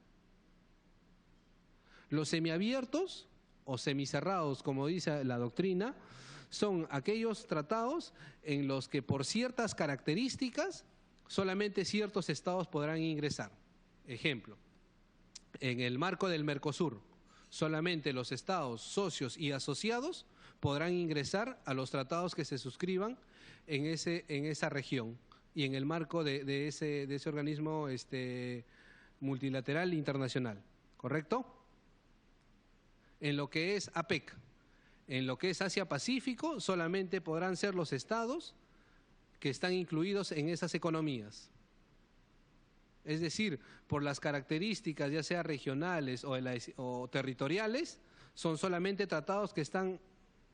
Los semiabiertos o semicerrados, como dice la doctrina, son aquellos tratados en los que por ciertas características solamente ciertos estados podrán ingresar. Ejemplo, en el marco del Mercosur, solamente los estados socios y asociados podrán ingresar a los tratados que se suscriban en esa región y en el marco de ese organismo multilateral internacional, ¿correcto? En lo que es APEC, en lo que es Asia-Pacífico, solamente podrán ser los estados que están incluidos en esas economías. Es decir, por las características ya sea regionales o territoriales, son solamente tratados que están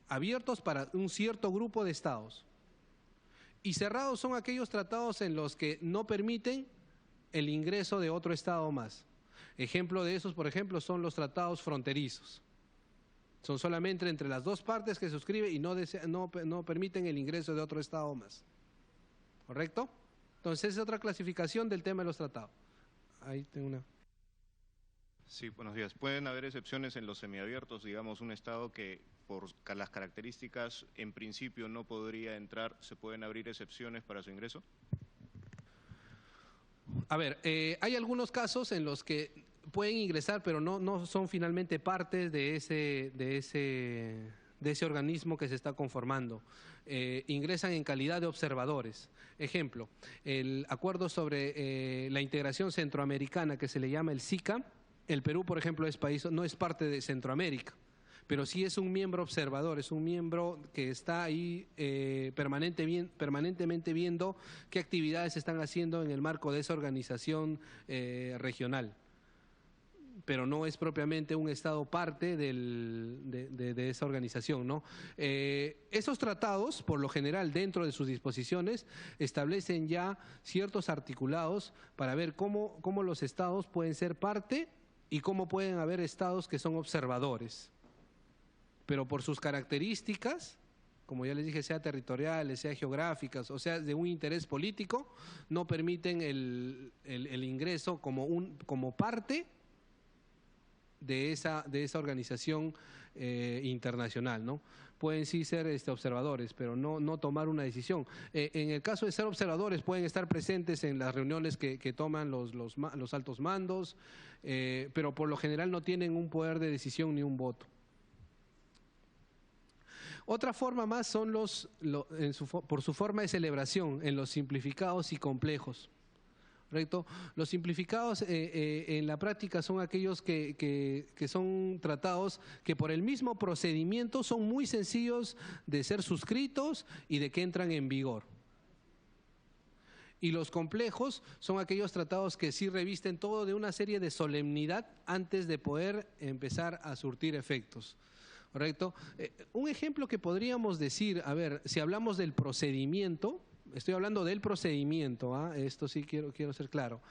abiertos para un cierto grupo de estados. Y cerrados son aquellos tratados en los que no permiten el ingreso de otro estado más. Ejemplo de esos, por ejemplo, son los tratados fronterizos. Son solamente entre las dos partes que se suscribe y no permiten el ingreso de otro estado más. ¿Correcto? Entonces es otra clasificación del tema de los tratados. Ahí tengo una. Sí, buenos días. ¿Pueden haber excepciones en los semiabiertos? Digamos, un Estado que por las características en principio no podría entrar, ¿se pueden abrir excepciones para su ingreso? A ver, hay algunos casos en los que pueden ingresar, pero no son finalmente parte de ese organismo que se está conformando. Ingresan en calidad de observadores. Ejemplo, el acuerdo sobre la integración centroamericana que se le llama el SICA, el Perú, por ejemplo, no es parte de Centroamérica, pero sí es un miembro observador, es un miembro que está ahí permanentemente viendo qué actividades se están haciendo en el marco de esa organización regional, pero no es propiamente un Estado parte de esa organización, ¿no? Esos tratados, por lo general, dentro de sus disposiciones, establecen ya ciertos articulados para ver cómo los Estados pueden ser parte y cómo pueden haber Estados que son observadores. Pero por sus características, como ya les dije, sea territoriales, sea geográficas, o sea, de un interés político, no permiten el ingreso como parte de esa organización internacional, ¿no? Pueden sí ser observadores, pero no tomar una decisión. En el caso de ser observadores, pueden estar presentes en las reuniones que toman los altos mandos, pero por lo general no tienen un poder de decisión ni un voto. Otra forma más son por su forma de celebración, en los simplificados y complejos. ¿Correcto? Los simplificados en la práctica son aquellos que son tratados que por el mismo procedimiento son muy sencillos de ser suscritos y de que entran en vigor. Y los complejos son aquellos tratados que sí revisten todo de una serie de solemnidad antes de poder empezar a surtir efectos. ¿Correcto? Un ejemplo que podríamos decir, a ver, si hablamos del procedimiento, estoy hablando del procedimiento, esto sí quiero ser claro.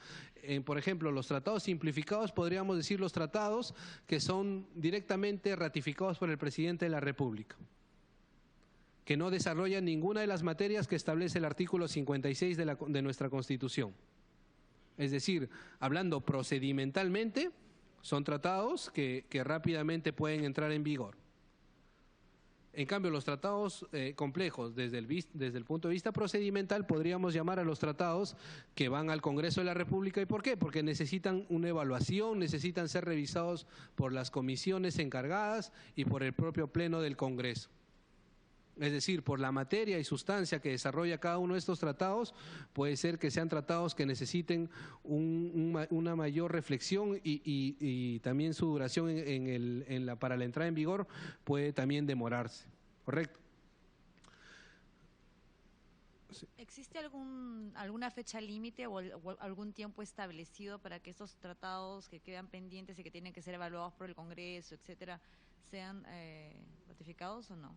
Por ejemplo, los tratados simplificados, podríamos decir los tratados que son directamente ratificados por el presidente de la República, que no desarrollan ninguna de las materias que establece el artículo 56 de nuestra Constitución. Es decir, hablando procedimentalmente, son tratados que rápidamente pueden entrar en vigor. En cambio, los tratados complejos, desde el punto de vista procedimental, podríamos llamar a los tratados que van al Congreso de la República. ¿Y por qué? Porque necesitan una evaluación, necesitan ser revisados por las comisiones encargadas y por el propio Pleno del Congreso. Es decir, por la materia y sustancia que desarrolla cada uno de estos tratados, puede ser que sean tratados que necesiten una mayor reflexión y también su duración para la entrada en vigor puede también demorarse, ¿correcto? Sí. ¿Existe alguna fecha límite o algún tiempo establecido para que estos tratados que quedan pendientes y que tienen que ser evaluados por el Congreso, etcétera, sean ratificados o no?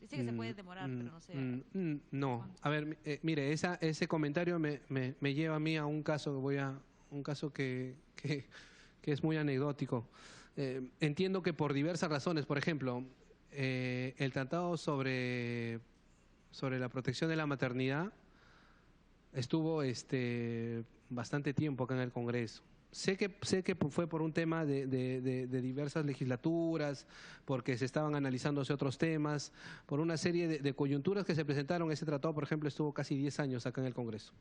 Dice que se puede demorar, pero no sé. No, a ver, mire, ese comentario me lleva a mí a un caso que es muy anecdótico. Entiendo que por diversas razones, por ejemplo, el tratado sobre la protección de la maternidad estuvo bastante tiempo acá en el Congreso. Sé que fue por un tema de diversas legislaturas, porque se estaban analizándose otros temas, por una serie de coyunturas que se presentaron. Ese tratado, por ejemplo, estuvo casi 10 años acá en el Congreso.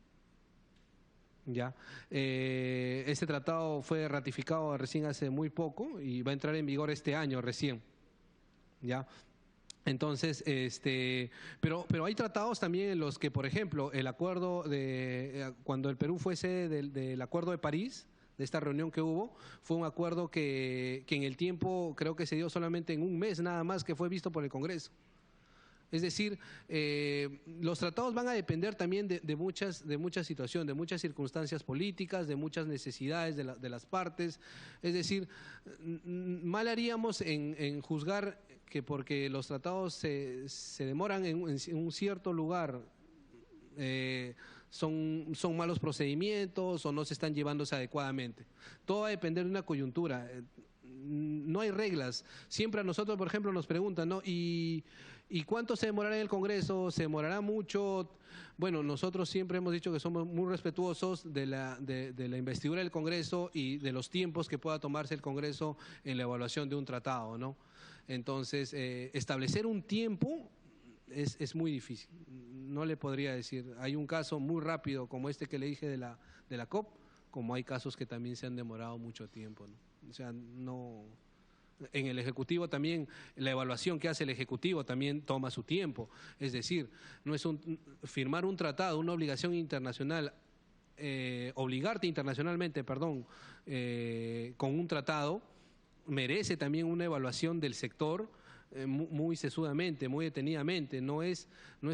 ¿Ya? Ese tratado fue ratificado recién hace muy poco y va a entrar en vigor este año recién. ¿Ya? Entonces, pero hay tratados también en los que, por ejemplo, el acuerdo cuando el Perú fue sede del Acuerdo de París, de esta reunión que hubo, fue un acuerdo que en el tiempo creo que se dio solamente en un mes nada más, que fue visto por el Congreso. Es decir, los tratados van a depender también de muchas situaciones, de muchas circunstancias políticas, de muchas necesidades de las partes. Es decir, mal haríamos en juzgar que porque los tratados se demoran en un cierto lugar, son malos procedimientos o no se están llevándose adecuadamente. Todo va a depender de una coyuntura. No hay reglas. Siempre a nosotros, por ejemplo, nos preguntan, ¿no? ¿Y ¿Y cuánto se demorará en el Congreso? ¿Se demorará mucho? Bueno, nosotros siempre hemos dicho que somos muy respetuosos de la investidura del Congreso y de los tiempos que pueda tomarse el Congreso en la evaluación de un tratado, ¿no? Entonces, establecer un tiempo es muy difícil. No le podría decir. Hay un caso muy rápido como este que le dije de la COP, como hay casos que también se han demorado mucho tiempo, ¿no? O sea, no... En el Ejecutivo también, la evaluación que hace el Ejecutivo también toma su tiempo. Es decir, no es firmar un tratado, una obligación internacional, obligarte internacionalmente, perdón, con un tratado, merece también una evaluación del sector muy sesudamente, muy detenidamente. No es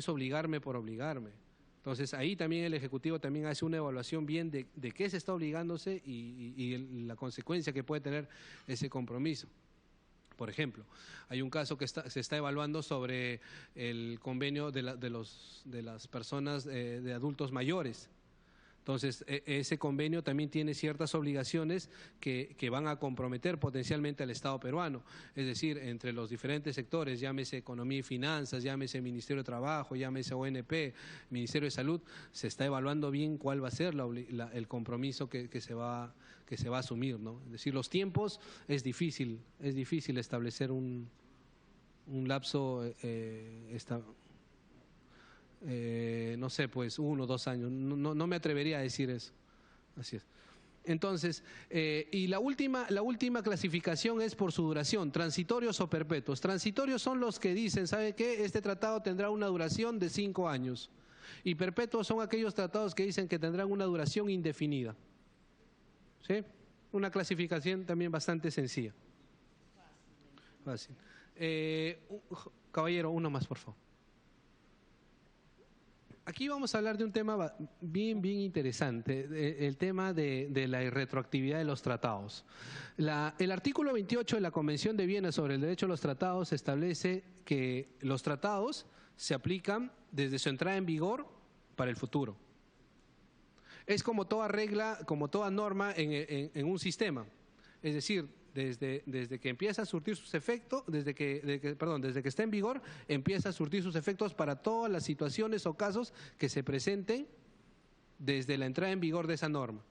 obligarme por obligarme. Entonces, ahí también el Ejecutivo también hace una evaluación bien de qué se está obligándose y la consecuencia que puede tener ese compromiso. Por ejemplo, hay un caso que se está evaluando sobre el convenio de las personas de adultos mayores. Entonces, ese convenio también tiene ciertas obligaciones que van a comprometer potencialmente al Estado peruano. Es decir, entre los diferentes sectores, llámese Economía y Finanzas, llámese Ministerio de Trabajo, llámese ONP, Ministerio de Salud, se está evaluando bien cuál va a ser el compromiso que se va a asumir, ¿no? Es decir, los tiempos es difícil establecer un lapso no sé, pues 1 o 2 años, no me atrevería a decir eso. Así es. Entonces, y la última clasificación es por su duración, transitorios o perpetuos. Transitorios son los que dicen, ¿sabe qué? Este tratado tendrá una duración de 5 años. Y perpetuos son aquellos tratados que dicen que tendrán una duración indefinida. ¿Sí? Una clasificación también bastante sencilla. Fácil. Caballero, uno más, por favor. Aquí vamos a hablar de un tema bien interesante, el tema de la irretroactividad de los tratados. El artículo 28 de la Convención de Viena sobre el derecho a los tratados establece que los tratados se aplican desde su entrada en vigor para el futuro. Es como toda regla, como toda norma en un sistema, es decir, desde que empieza a surtir sus efectos, desde que está en vigor, empieza a surtir sus efectos para todas las situaciones o casos que se presenten desde la entrada en vigor de esa norma.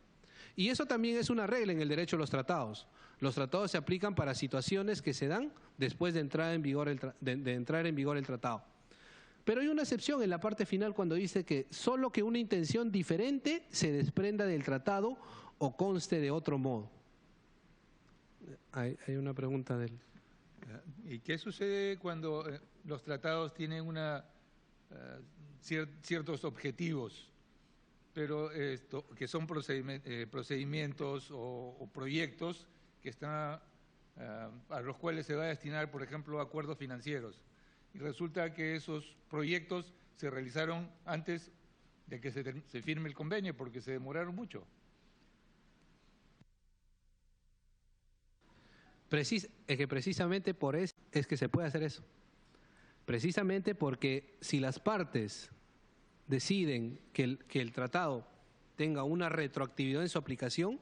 Y eso también es una regla en el derecho a los tratados. Los tratados se aplican para situaciones que se dan después de entrar en vigor el tratado. Pero hay una excepción en la parte final cuando dice que solo que una intención diferente se desprenda del tratado o conste de otro modo. Hay una pregunta de él. ¿Y qué sucede cuando los tratados tienen ciertos objetivos, pero que son procedimientos o proyectos que están a los cuales se va a destinar, por ejemplo, acuerdos financieros? Y resulta que esos proyectos se realizaron antes de que se firme el convenio, porque se demoraron mucho. Precisamente por eso es que se puede hacer eso. Precisamente porque si las partes deciden que el tratado tenga una retroactividad en su aplicación,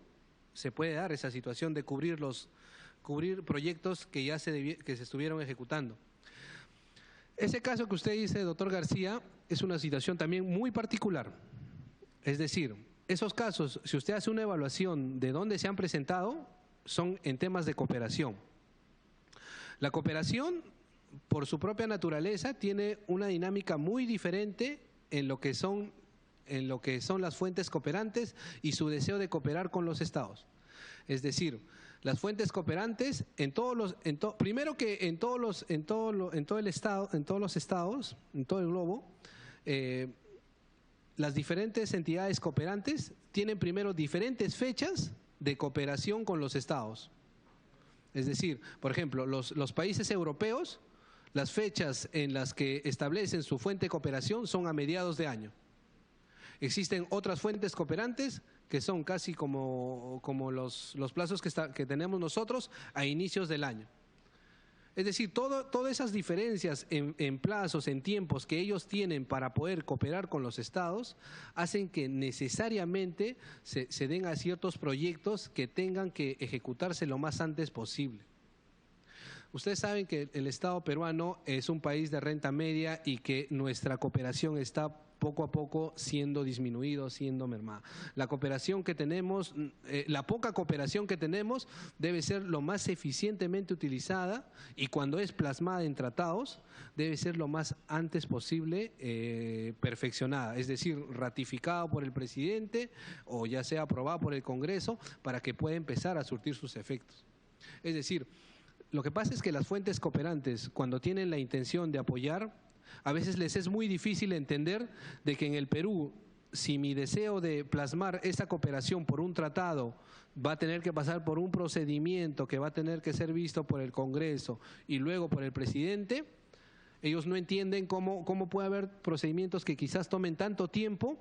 se puede dar esa situación de cubrir proyectos que se estuvieron ejecutando. Ese caso que usted dice, doctor García, es una situación también muy particular. Es decir, esos casos, si usted hace una evaluación de dónde se han presentado, son en temas de cooperación. La cooperación, por su propia naturaleza, tiene una dinámica muy diferente en lo que son las fuentes cooperantes y su deseo de cooperar con los estados. Es decir, las fuentes cooperantes en todos los estados, en todo el globo, las diferentes entidades cooperantes tienen primero diferentes fechas de cooperación con los estados. Es decir, por ejemplo, los países europeos, las fechas en las que establecen su fuente de cooperación son a mediados de año. Existen otras fuentes cooperantes que son casi como los plazos que tenemos nosotros a inicios del año. Es decir, todas esas diferencias en plazos, en tiempos que ellos tienen para poder cooperar con los estados, hacen que necesariamente se den a ciertos proyectos que tengan que ejecutarse lo más antes posible. Ustedes saben que el Estado peruano es un país de renta media y que nuestra cooperación está poco a poco siendo disminuido, siendo mermada. La cooperación que tenemos, la poca cooperación que tenemos debe ser lo más eficientemente utilizada y cuando es plasmada en tratados debe ser lo más antes posible perfeccionada, es decir, ratificada por el presidente o ya sea aprobada por el Congreso para que pueda empezar a surtir sus efectos. Es decir, lo que pasa es que las fuentes cooperantes, cuando tienen la intención de apoyar, a veces les es muy difícil entender de que en el Perú, si mi deseo de plasmar esa cooperación por un tratado va a tener que pasar por un procedimiento que va a tener que ser visto por el Congreso y luego por el presidente, ellos no entienden cómo puede haber procedimientos que quizás tomen tanto tiempo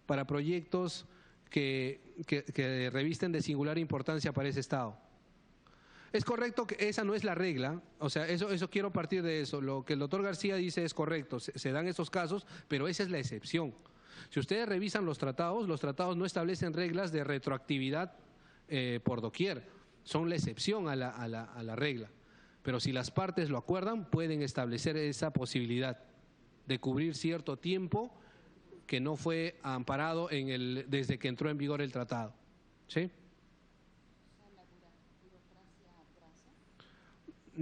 para proyectos que revisten de singular importancia para ese Estado. Es correcto que esa no es la regla, o sea, eso quiero partir de eso. Lo que el doctor García dice es correcto, se dan esos casos, pero esa es la excepción. Si ustedes revisan los tratados no establecen reglas de retroactividad por doquier, son la excepción a la regla. Pero si las partes lo acuerdan, pueden establecer esa posibilidad de cubrir cierto tiempo que no fue amparado desde que entró en vigor el tratado. ¿Sí?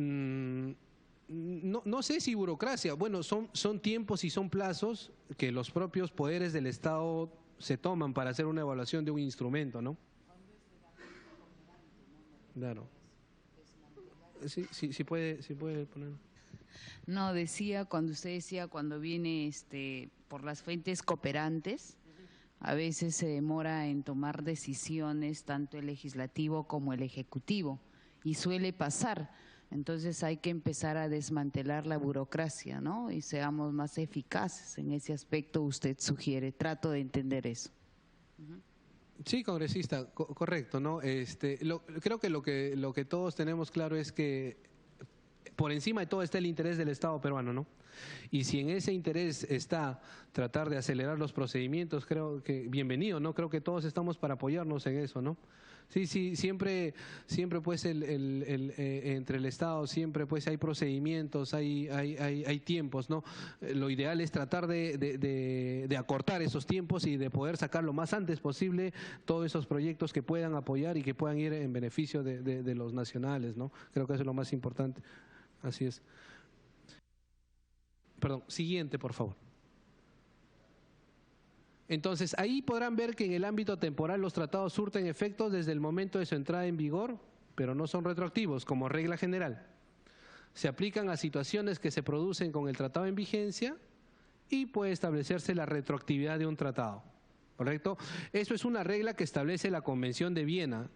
No sé si burocracia, bueno, son tiempos y son plazos que los propios poderes del Estado se toman para hacer una evaluación de un instrumento, ¿no? Claro. Sí puede poner. No, cuando viene por las fuentes cooperantes, a veces se demora en tomar decisiones tanto el legislativo como el ejecutivo y suele pasar. Entonces hay que empezar a desmantelar la burocracia, ¿no? Y seamos más eficaces en ese aspecto, usted sugiere. Trato de entender eso. Sí, congresista, correcto, ¿no? Creo que lo que todos tenemos claro es que por encima de todo está el interés del Estado peruano, ¿no? Y si en ese interés está tratar de acelerar los procedimientos, creo que bienvenido, ¿no? Creo que todos estamos para apoyarnos en eso, ¿no? Sí, siempre pues entre el Estado siempre pues hay procedimientos, hay tiempos, ¿no? Lo ideal es tratar de acortar esos tiempos y de poder sacar lo más antes posible todos esos proyectos que puedan apoyar y que puedan ir en beneficio de los nacionales, ¿no? Creo que eso es lo más importante. Así es. Perdón, siguiente, por favor. Entonces, ahí podrán ver que en el ámbito temporal los tratados surten efectos desde el momento de su entrada en vigor, pero no son retroactivos, como regla general. Se aplican a situaciones que se producen con el tratado en vigencia y puede establecerse la retroactividad de un tratado, ¿correcto? Eso es una regla que establece la Convención de Viena.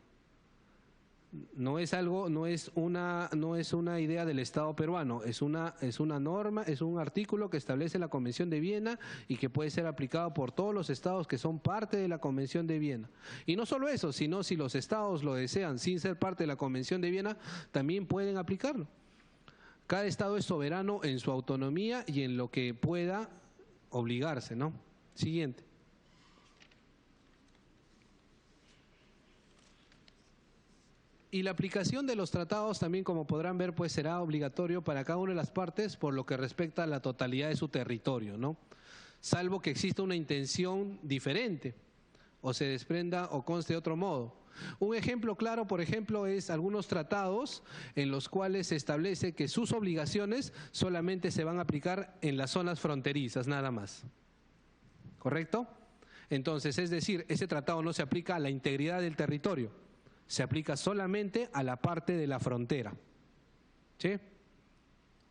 No es una idea del Estado peruano, es una norma, es un artículo que establece la Convención de Viena y que puede ser aplicado por todos los estados que son parte de la Convención de Viena. Y no solo eso, sino si los estados lo desean sin ser parte de la Convención de Viena, también pueden aplicarlo. Cada estado es soberano en su autonomía y en lo que pueda obligarse, ¿no? Siguiente. Y la aplicación de los tratados también, como podrán ver, pues será obligatorio para cada una de las partes por lo que respecta a la totalidad de su territorio, ¿no? Salvo que exista una intención diferente o se desprenda o conste de otro modo. Un ejemplo claro, por ejemplo, es algunos tratados en los cuales se establece que sus obligaciones solamente se van a aplicar en las zonas fronterizas, nada más. ¿Correcto? Entonces, es decir, ese tratado no se aplica a la integridad del territorio. Se aplica solamente a la parte de la frontera. ¿Sí?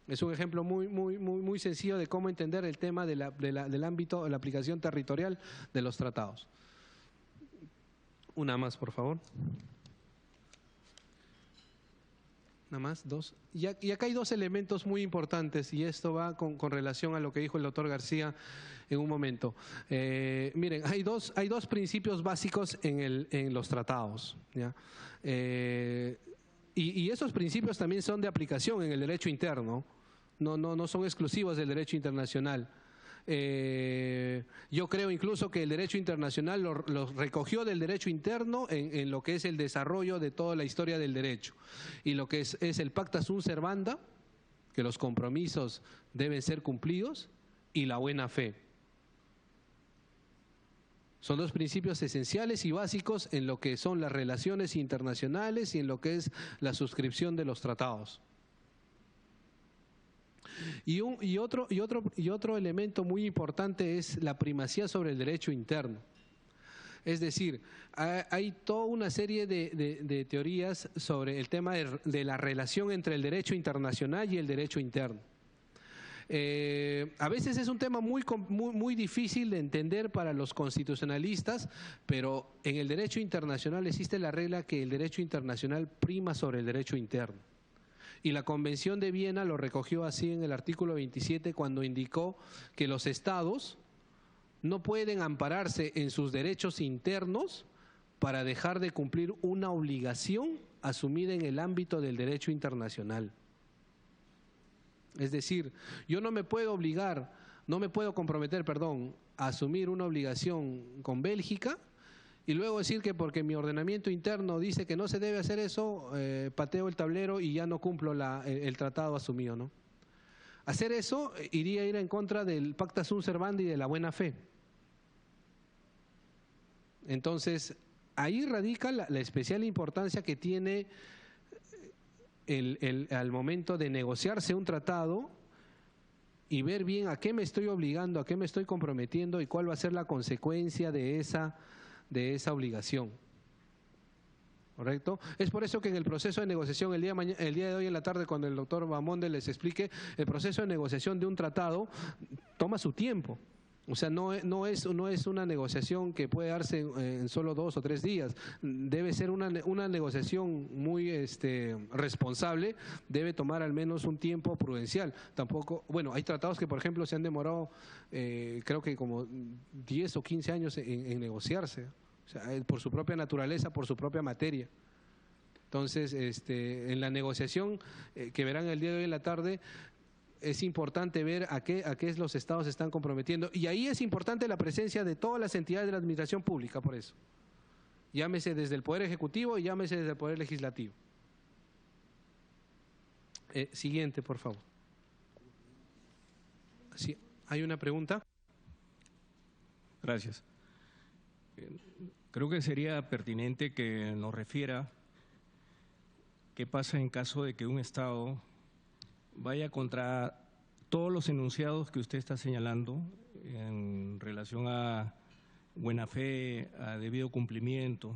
Es un ejemplo muy sencillo de cómo entender el tema del ámbito de la aplicación territorial de los tratados. Una más, por favor. Nada más, dos. Y acá hay dos elementos muy importantes y esto va con relación a lo que dijo el doctor García en un momento. Miren, hay dos principios básicos en los tratados, ¿ya? Y esos principios también son de aplicación en el derecho interno, no son exclusivos del derecho internacional. Yo creo incluso que el derecho internacional lo recogió del derecho interno en lo que es el desarrollo de toda la historia del derecho. Y lo que es el pacta sunt servanda, que los compromisos deben ser cumplidos, y la buena fe. Son dos principios esenciales y básicos en lo que son las relaciones internacionales y en lo que es la suscripción de los tratados. Y otro elemento muy importante es la primacía sobre el derecho interno. Es decir, hay toda una serie de teorías sobre el tema de la relación entre el derecho internacional y el derecho interno. A veces es un tema muy difícil de entender para los constitucionalistas, pero en el derecho internacional existe la regla que el derecho internacional prima sobre el derecho interno. Y la Convención de Viena lo recogió así en el artículo 27 cuando indicó que los estados no pueden ampararse en sus derechos internos para dejar de cumplir una obligación asumida en el ámbito del derecho internacional. Es decir, yo no me puedo comprometer, a asumir una obligación con Bélgica y luego decir que porque mi ordenamiento interno dice que no se debe hacer eso, pateo el tablero y ya no cumplo el tratado asumido, ¿no? Hacer eso iría a ir en contra del pacta sunt servanda y de la buena fe. Entonces, ahí radica la especial importancia que tiene al momento de negociarse un tratado y ver bien a qué me estoy obligando, a qué me estoy comprometiendo y cuál va a ser la consecuencia de esa obligación. ¿Correcto? Es por eso que en el proceso de negociación, el día de hoy en la tarde, cuando el doctor Bamonde les explique, el proceso de negociación de un tratado toma su tiempo. O sea, no es una negociación que puede darse en solo 2 o 3 días. Debe ser una negociación muy responsable, debe tomar al menos un tiempo prudencial. Tampoco, bueno, hay tratados que, por ejemplo, se han demorado, creo que como 10 o 15 años en negociarse, o sea, por su propia naturaleza, por su propia materia. Entonces, en la negociación que verán el día de hoy en la tarde, es importante ver a qué los estados se están comprometiendo. Y ahí es importante la presencia de todas las entidades de la administración pública, por eso. Llámese desde el Poder Ejecutivo y llámese desde el Poder Legislativo. Siguiente, por favor. Sí, ¿hay una pregunta? Gracias. Creo que sería pertinente que nos refiera qué pasa en caso de que un estado vaya contra todos los enunciados que usted está señalando en relación a buena fe, a debido cumplimiento,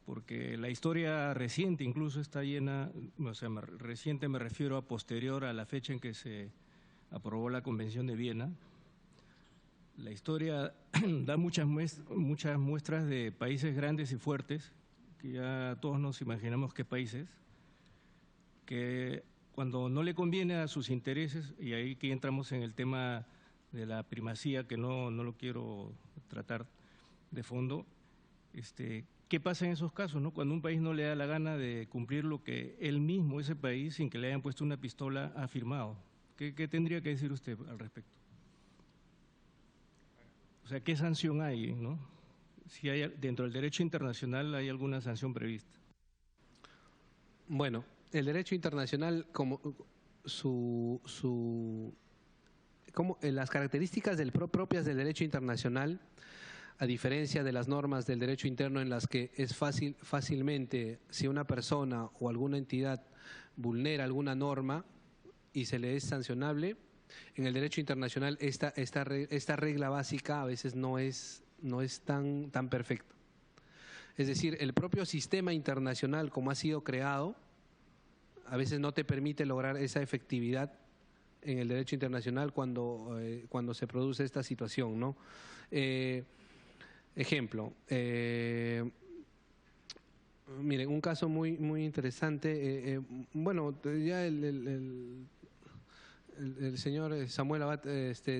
porque la historia reciente incluso está llena, o sea, reciente me refiero a posterior a la fecha en que se aprobó la Convención de Viena. La historia da muchas muestras de países grandes y fuertes, que ya todos nos imaginamos qué países, que cuando no le conviene a sus intereses, y ahí que entramos en el tema de la primacía, que no lo quiero tratar de fondo, ¿qué pasa en esos casos, no? Cuando un país no le da la gana de cumplir lo que él mismo, ese país, sin que le hayan puesto una pistola, ha firmado. ¿Qué tendría que decir usted al respecto? O sea, ¿qué sanción hay, no? Si hay, dentro del derecho internacional hay alguna sanción prevista. Bueno, el derecho internacional, como las características propias del derecho internacional, a diferencia de las normas del derecho interno en las que es fácilmente, si una persona o alguna entidad vulnera alguna norma y se le es sancionable, en el derecho internacional esta regla básica a veces no es tan perfecta. Es decir, el propio sistema internacional como ha sido creado a veces no te permite lograr esa efectividad en el derecho internacional cuando se produce esta situación, ¿no? Ejemplo, miren, un caso muy interesante, bueno, ya el señor Samuel Abad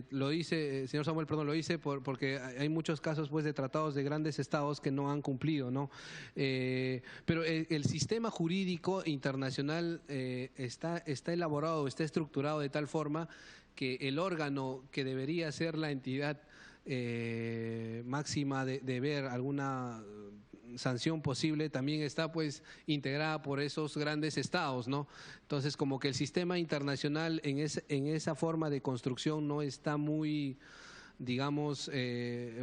lo dice, el señor Samuel, perdón, lo dice porque hay muchos casos pues de tratados de grandes estados que no han cumplido, ¿no? Pero el sistema jurídico internacional está elaborado, está estructurado de tal forma que el órgano que debería ser la entidad máxima de ver alguna sanción posible también está pues integrada por esos grandes estados, ¿no? Entonces como que el sistema internacional en esa forma de construcción no está muy, digamos,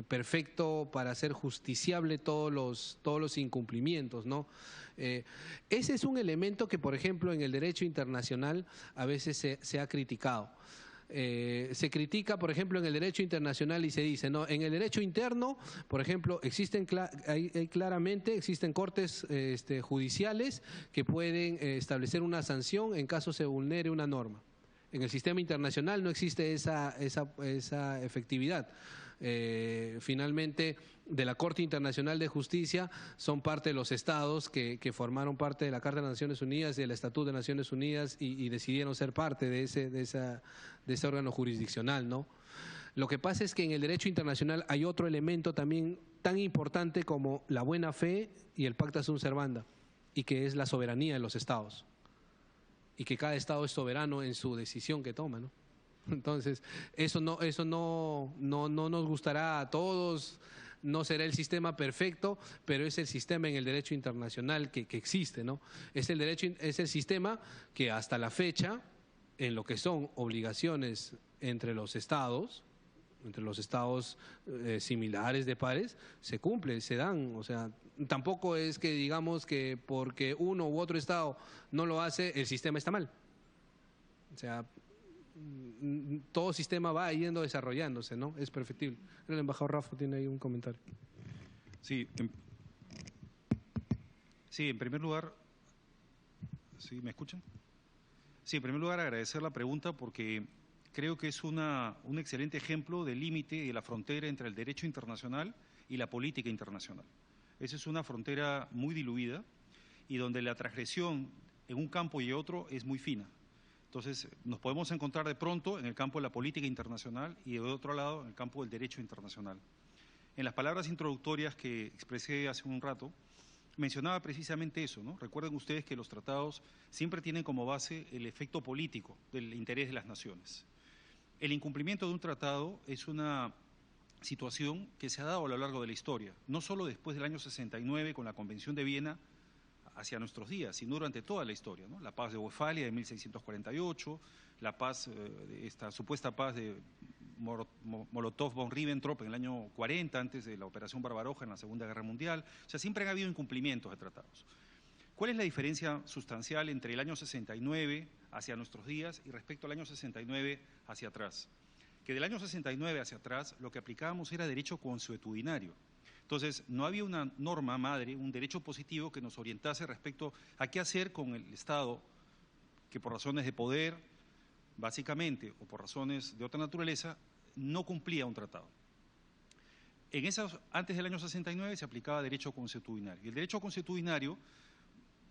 perfecto para hacer justiciable todos los incumplimientos, ¿no? Ese es un elemento que, por ejemplo, en el derecho internacional a veces se ha criticado. Se critica, por ejemplo, en el derecho internacional y se dice, no, en el derecho interno, por ejemplo, existen cortes judiciales que pueden establecer una sanción en caso se vulnere una norma. En el sistema internacional no existe esa efectividad. Finalmente, de la Corte Internacional de Justicia son parte de los estados que formaron parte de la Carta de las Naciones Unidas, del Estatuto de Naciones Unidas y decidieron ser parte de ese órgano jurisdiccional, ¿no? Lo que pasa es que en el derecho internacional hay otro elemento también tan importante como la buena fe y el pacta sunt servanda, y que es la soberanía de los estados, y que cada estado es soberano en su decisión que toma, ¿no? Entonces, eso no nos gustará a todos, no será el sistema perfecto, pero es el sistema en el derecho internacional que existe, ¿no? Es el sistema que hasta la fecha, en lo que son obligaciones entre los estados similares de pares, se cumple, se dan. O sea, tampoco es que digamos que porque uno u otro estado no lo hace, el sistema está mal. O sea, todo sistema va yendo desarrollándose, ¿no? Es perfectible. El embajador Rafa tiene ahí un comentario. Sí, en primer lugar, ¿sí me escuchan? Sí, en primer lugar agradecer la pregunta porque creo que es un excelente ejemplo del límite de la frontera entre el derecho internacional y la política internacional. Esa es una frontera muy diluida y donde la transgresión en un campo y otro es muy fina. Entonces, nos podemos encontrar de pronto en el campo de la política internacional y de otro lado en el campo del derecho internacional. En las palabras introductorias que expresé hace un rato, mencionaba precisamente eso, ¿no? Recuerden ustedes que los tratados siempre tienen como base el efecto político del interés de las naciones. El incumplimiento de un tratado es una situación que se ha dado a lo largo de la historia, no solo después del año 69 con la Convención de Viena hacia nuestros días, sino durante toda la historia, ¿no? La paz de Westfalia de 1648, la paz, esta supuesta paz de Molotov von Ribbentrop en el año 40, antes de la Operación Barbaroja en la Segunda Guerra Mundial. O sea, siempre han habido incumplimientos de tratados. ¿Cuál es la diferencia sustancial entre el año 69 hacia nuestros días y respecto al año 69 hacia atrás? Que del año 69 hacia atrás lo que aplicábamos era derecho consuetudinario. Entonces, no había una norma madre, un derecho positivo que nos orientase respecto a qué hacer con el Estado que por razones de poder, básicamente, o por razones de otra naturaleza, no cumplía un tratado. Antes del año 69 se aplicaba derecho consuetudinario. Y el derecho consuetudinario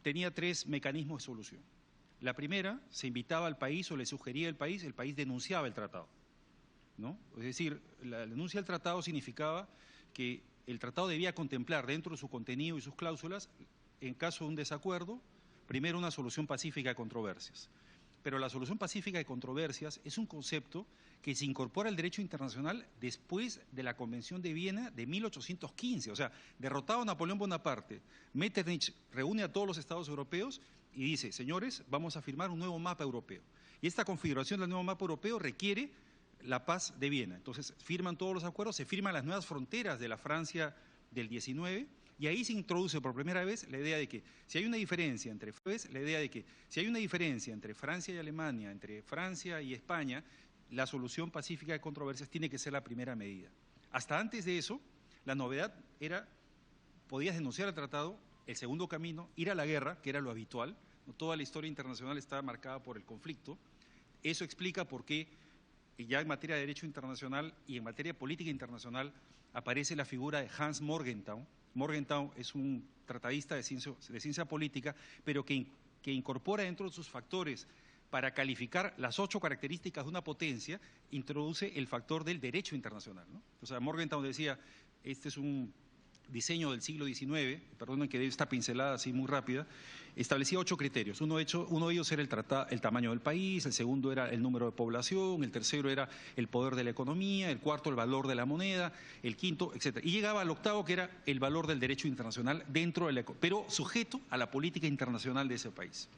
tenía 3 mecanismos de solución. La primera, se invitaba al país o le sugería al país, el país denunciaba el tratado, ¿no? Es decir, la denuncia del tratado significaba que el tratado debía contemplar dentro de su contenido y sus cláusulas, en caso de un desacuerdo, primero una solución pacífica de controversias. Pero la solución pacífica de controversias es un concepto que se incorpora al derecho internacional después de la Convención de Viena de 1815. O sea, derrotado a Napoleón Bonaparte, Metternich reúne a todos los estados europeos y dice, señores, vamos a firmar un nuevo mapa europeo. Y esta configuración del nuevo mapa europeo requiere la paz de Viena. Entonces, firman todos los acuerdos, se firman las nuevas fronteras de la Francia del 19, y ahí se introduce por primera vez la idea de que si hay una diferencia entre Francia y Alemania, entre Francia y España, la solución pacífica de controversias tiene que ser la primera medida. Hasta antes de eso, la novedad era, podías denunciar el tratado, el segundo camino, ir a la guerra, que era lo habitual. Toda la historia internacional está marcada por el conflicto. Eso explica por qué ya en materia de derecho internacional y en materia política internacional aparece la figura de Hans Morgenthau. Morgenthau es un tratadista de ciencia política, pero que incorpora dentro de sus factores para calificar las 8 características de una potencia, introduce el factor del derecho internacional, ¿no? O sea, Morgenthau decía, este es un diseño del siglo XIX, perdonen que dé esta pincelada así muy rápida, establecía 8 criterios. Uno de ellos era el tamaño del país, el segundo era el número de población, el tercero era el poder de la economía, el cuarto el valor de la moneda, el quinto, etc. Y llegaba al octavo, que era el valor del derecho internacional dentro de pero sujeto a la política internacional de ese país.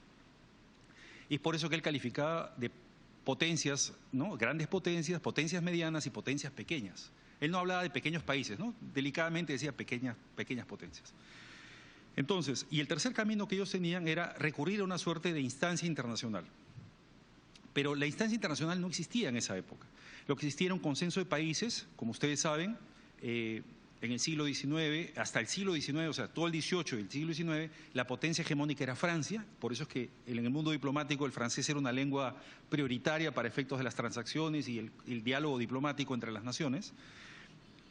Y es por eso que él calificaba de potencias, ¿no? Grandes potencias, potencias medianas y potencias pequeñas. Él no hablaba de pequeños países, ¿no? Delicadamente decía pequeñas potencias. Entonces, y el tercer camino que ellos tenían era recurrir a una suerte de instancia internacional. Pero la instancia internacional no existía en esa época. Lo que existía era un consenso de países, como ustedes saben, en el siglo XIX, hasta el siglo XIX, o sea, todo el XVIII y el siglo XIX, la potencia hegemónica era Francia, por eso es que en el mundo diplomático el francés era una lengua prioritaria para efectos de las transacciones y el diálogo diplomático entre las naciones.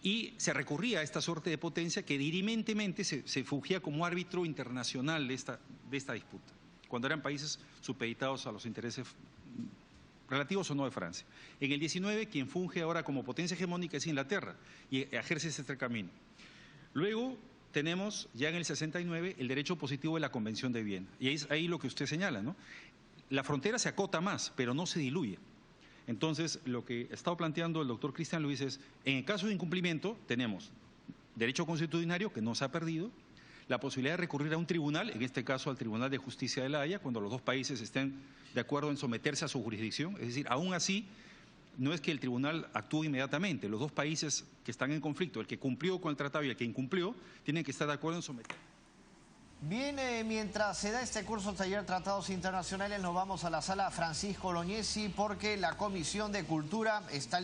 Y se recurría a esta suerte de potencia que dirimentemente se fungía como árbitro internacional de esta disputa, cuando eran países supeditados a los intereses relativos o no de Francia. En el 19, quien funge ahora como potencia hegemónica es Inglaterra y ejerce este camino. Luego tenemos ya en el 69 el derecho positivo de la Convención de Viena. Y es ahí lo que usted señala, ¿no? La frontera se acota más, pero no se diluye. Entonces, lo que ha estado planteando el doctor Cristian Luis es, en el caso de incumplimiento, tenemos derecho consuetudinario, que no se ha perdido, la posibilidad de recurrir a un tribunal, en este caso al Tribunal de Justicia de la Haya, cuando los dos países estén de acuerdo en someterse a su jurisdicción. Es decir, aún así, no es que el tribunal actúe inmediatamente. Los dos países que están en conflicto, el que cumplió con el tratado y el que incumplió, tienen que estar de acuerdo en someterse. Bien, mientras se da este curso taller Tratados Internacionales, nos vamos a la sala Francisco Loñesi porque la Comisión de Cultura está